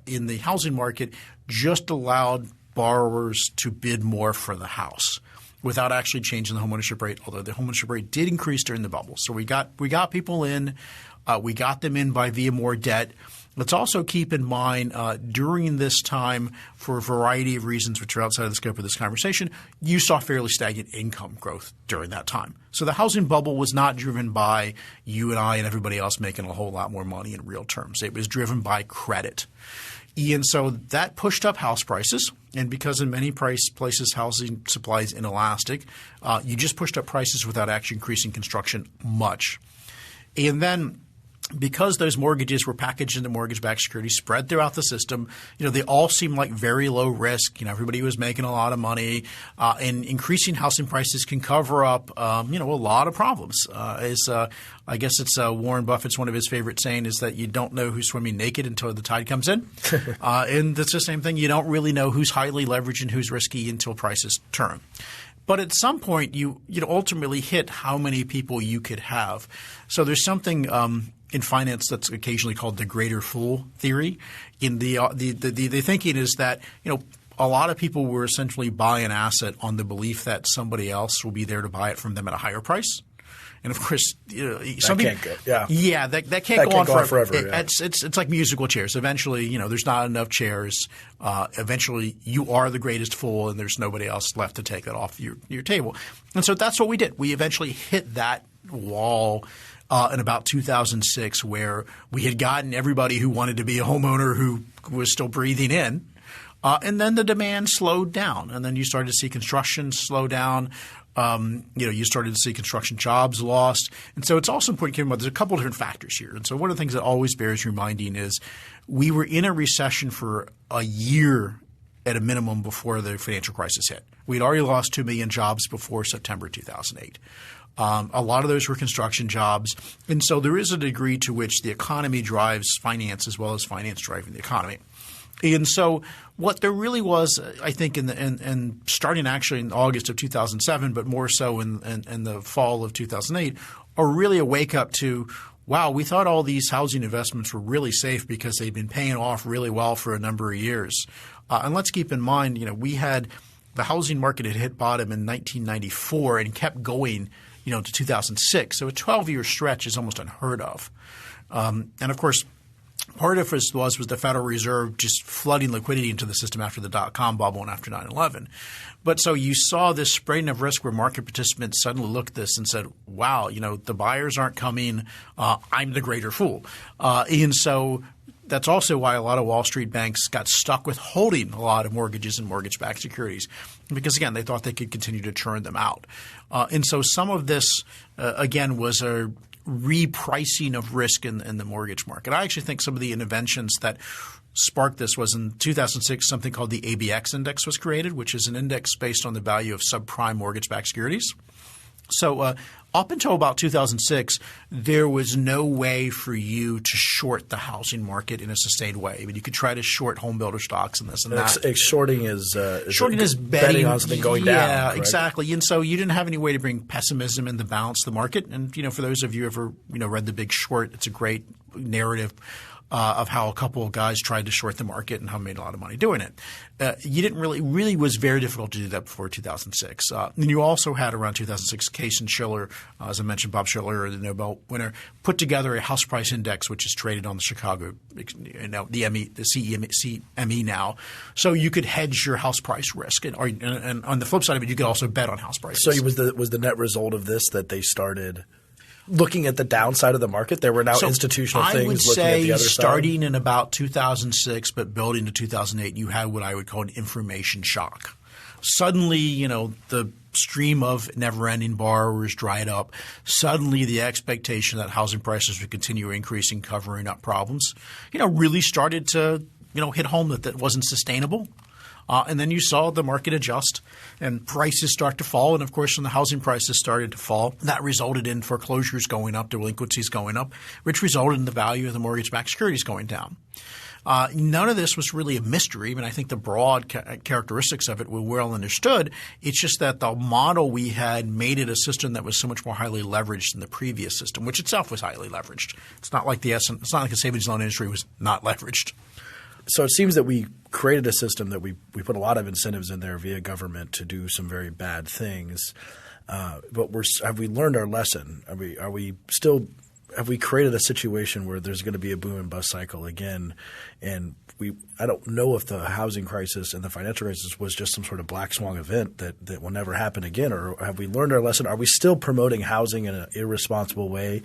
in the housing market just allowed borrowers to bid more for the house without actually changing the homeownership rate, although the homeownership rate did increase during the bubble. So we got people in. We got them in via more debt. Let's also keep in mind during this time, for a variety of reasons which are outside of the scope of this conversation, you saw fairly stagnant income growth during that time. So the housing bubble was not driven by you and I and everybody else making a whole lot more money in real terms. It was driven by credit. And so that pushed up house prices. And because in many places housing supply is inelastic, you just pushed up prices without actually increasing construction much. And then because those mortgages were packaged into mortgage-backed securities spread throughout the system, they all seemed like very low risk. Everybody was making a lot of money, and increasing housing prices can cover up, a lot of problems. I guess it's Warren Buffett's one of his favorite saying is that you don't know who's swimming naked until the tide comes in. And that's the same thing. You don't really know who's highly leveraged and who's risky until prices turn. But at some point, you ultimately hit how many people you could have. So there's something in finance that's occasionally called the greater fool theory. In the thinking is that a lot of people will essentially buy an asset on the belief that somebody else will be there to buy it from them at a higher price. And of course, that can't go. That can't go on forever. It's like musical chairs. Eventually, there's not enough chairs. Eventually, you are the greatest fool, and there's nobody else left to take that off your table. And so that's what we did. We eventually hit that wall in about 2006, where we had gotten everybody who wanted to be a homeowner who was still breathing in. And then the demand slowed down, and then you started to see construction slow down. You started to see construction jobs lost. And so it's also important to keep in mind there's a couple of different factors here. And so one of the things that always bears reminding is we were in a recession for a year at a minimum before the financial crisis hit. We'd already lost 2 million jobs before September 2008. A lot of those were construction jobs. And so there is a degree to which the economy drives finance as well as finance driving the economy. And so what there really was, I think, in starting actually in August of 2007, but more so in the fall of 2008, are really a wake up to, wow, we thought all these housing investments were really safe because they'd been paying off really well for a number of years. And let's keep in mind, we had the housing market had hit bottom in 1994 and kept going, to 2006. So a 12-year stretch is almost unheard of. And of course, part of it was the Federal Reserve just flooding liquidity into the system after the dot-com bubble and after 9/11. But so you saw this spreading of risk where market participants suddenly looked at this and said, wow, the buyers aren't coming. I'm the greater fool. And so that's also why a lot of Wall Street banks got stuck with holding a lot of mortgages and mortgage-backed securities because, again, they thought they could continue to churn them out. And so some of this, again, was a repricing of risk in the mortgage market. I actually think some of the interventions that sparked this was in 2006 something called the ABX index was created, which is an index based on the value of subprime mortgage-backed securities. So up until about 2006, there was no way for you to short the housing market in a sustained way. I mean, you could try to short home builder stocks and this and that. Shorting is betting on something going down. Yeah, correct? Exactly. And so you didn't have any way to bring pessimism in to balance the market. And for those of you who ever read The Big Short, it's a great narrative of how a couple of guys tried to short the market and how made a lot of money doing it. You didn't really was very difficult to do that before 2006. And you also had around 2006 Case and Shiller, as I mentioned, Bob Shiller, the Nobel winner, put together a house price index which is traded on the Chicago, the CME now. So you could hedge your house price risk, and on the flip side of it, you could also bet on house prices. So was the net result of this that they started looking at the downside of the market? There were now institutional things looking at the other side? Starting in about 2006 but building to 2008, you had what I would call an information shock. Suddenly, the stream of never-ending borrowers dried up. Suddenly, the expectation that housing prices would continue increasing, covering up problems, really started to, hit home that wasn't sustainable. And then you saw the market adjust and prices start to fall. And, of course, when the housing prices started to fall, that resulted in foreclosures going up, delinquencies going up, which resulted in the value of the mortgage-backed securities going down. None of this was really a mystery. I mean, I think the broad characteristics of it were well understood. It's just that the model we had made it a system that was so much more highly leveraged than the previous system, which itself was highly leveraged. It's not like the savings loan industry was not leveraged. So it seems that we created a system that we put a lot of incentives in there via government to do some very bad things. But have we learned our lesson? Have we created a situation where there's going to be a boom and bust cycle again? And I don't know if the housing crisis and the financial crisis was just some sort of black swan event that will never happen again, or have we learned our lesson? Are we still promoting housing in an irresponsible way?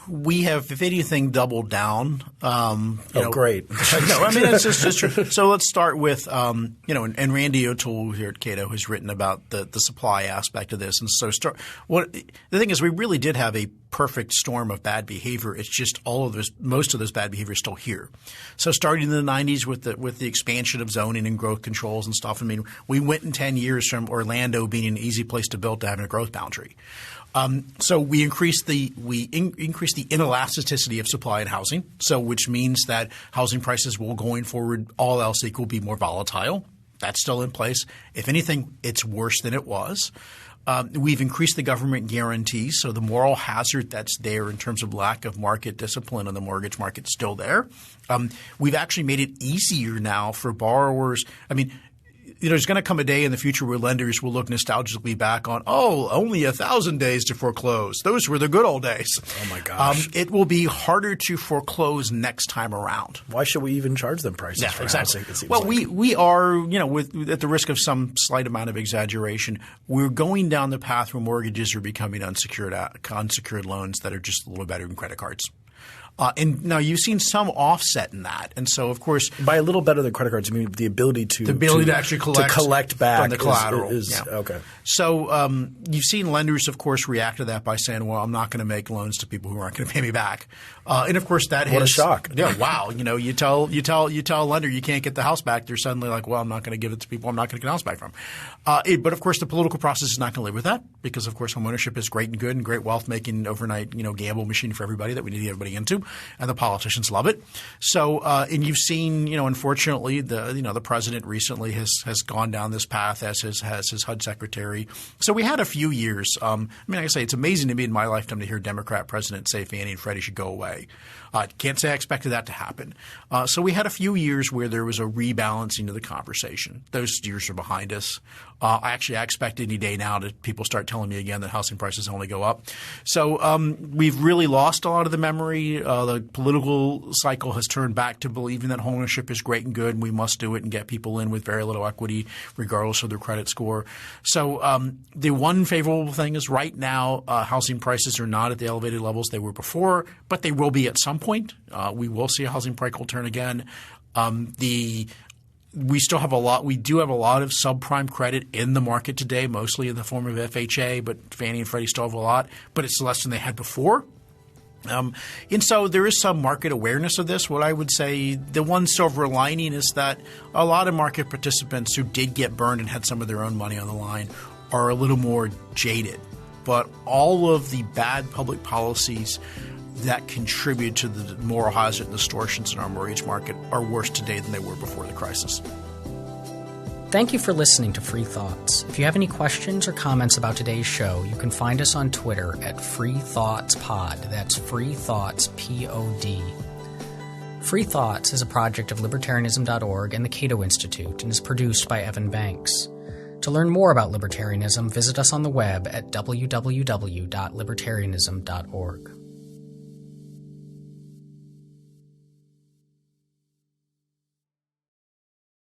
we have, if anything, doubled down. Great. No, I mean, it's just true. So let's start with, and Randy O'Toole here at Cato has written about the supply aspect of this. And so the thing is, we really did have a perfect storm of bad behavior. It's just most of those bad behavior is still here. So starting in the 90s with the expansion of zoning and growth controls and stuff, I mean, we went in 10 years from Orlando being an easy place to build to having a growth boundary. So we increased the inelasticity of supply in housing, so which means that housing prices will going forward, all else equal, be more volatile. That's still in place. If anything, it's worse than it was. We've increased the government guarantees, so the moral hazard that's there in terms of lack of market discipline on the mortgage market is still there. We've actually made it easier now for borrowers. I mean, there's going to come a day in the future where lenders will look nostalgically back on, only 1,000 days to foreclose. Those were the good old days. Oh, my gosh. It will be harder to foreclose next time around. Why should we even charge them prices for exactly. housing? Well, we are, at the risk of some slight amount of exaggeration, we're going down the path where mortgages are becoming unsecured loans that are just a little better than credit cards. And now you've seen some offset in that, and so of course, by a little better than credit cards, I mean the ability to actually collect back from the collateral. Okay. So you've seen lenders, of course, react to that by saying, "Well, I'm not going to make loans to people who aren't going to pay me back." And of course, that what a shock! Yeah, wow. You tell a lender you can't get the house back, they're suddenly like, "Well, I'm not going to give it to people I'm not going to get the house back from." But of course, the political process is not going to live with that because, of course, homeownership is great and good and great wealth making overnight gamble machine for everybody that we need to get everybody into, and the politicians love it. So, and you've seen, unfortunately, the president recently has gone down this path as his HUD secretary. So we had a few years. Like I say, it's amazing to me in my lifetime to hear Democrat presidents say Fannie and Freddie should go away. Can't say I expected that to happen. So we had a few years where there was a rebalancing of the conversation. Those years are behind us. I expect any day now that people start telling me again that housing prices only go up. So we've really lost a lot of the memory. The political cycle has turned back to believing that homeownership is great and good and we must do it and get people in with very little equity regardless of their credit score. So the one favorable thing is right now housing prices are not at the elevated levels they were before, but they will be at some point. We will see a housing cycle turn again. We still have a lot. We do have a lot of subprime credit in the market today, mostly in the form of FHA, but Fannie and Freddie still have a lot, but it's less than they had before. And so there is some market awareness of this. What I would say the one silver lining is that a lot of market participants who did get burned and had some of their own money on the line are a little more jaded. But all of the bad public policies that contribute to the moral hazard and distortions in our mortgage market are worse today than they were before the crisis. Thank you for listening to Free Thoughts. If you have any questions or comments about today's show, you can find us on Twitter at FreeThoughtsPod. That's Free Thoughts, P-O-D. Free Thoughts is a project of Libertarianism.org and the Cato Institute and is produced by Evan Banks. To learn more about libertarianism, visit us on the web at www.libertarianism.org.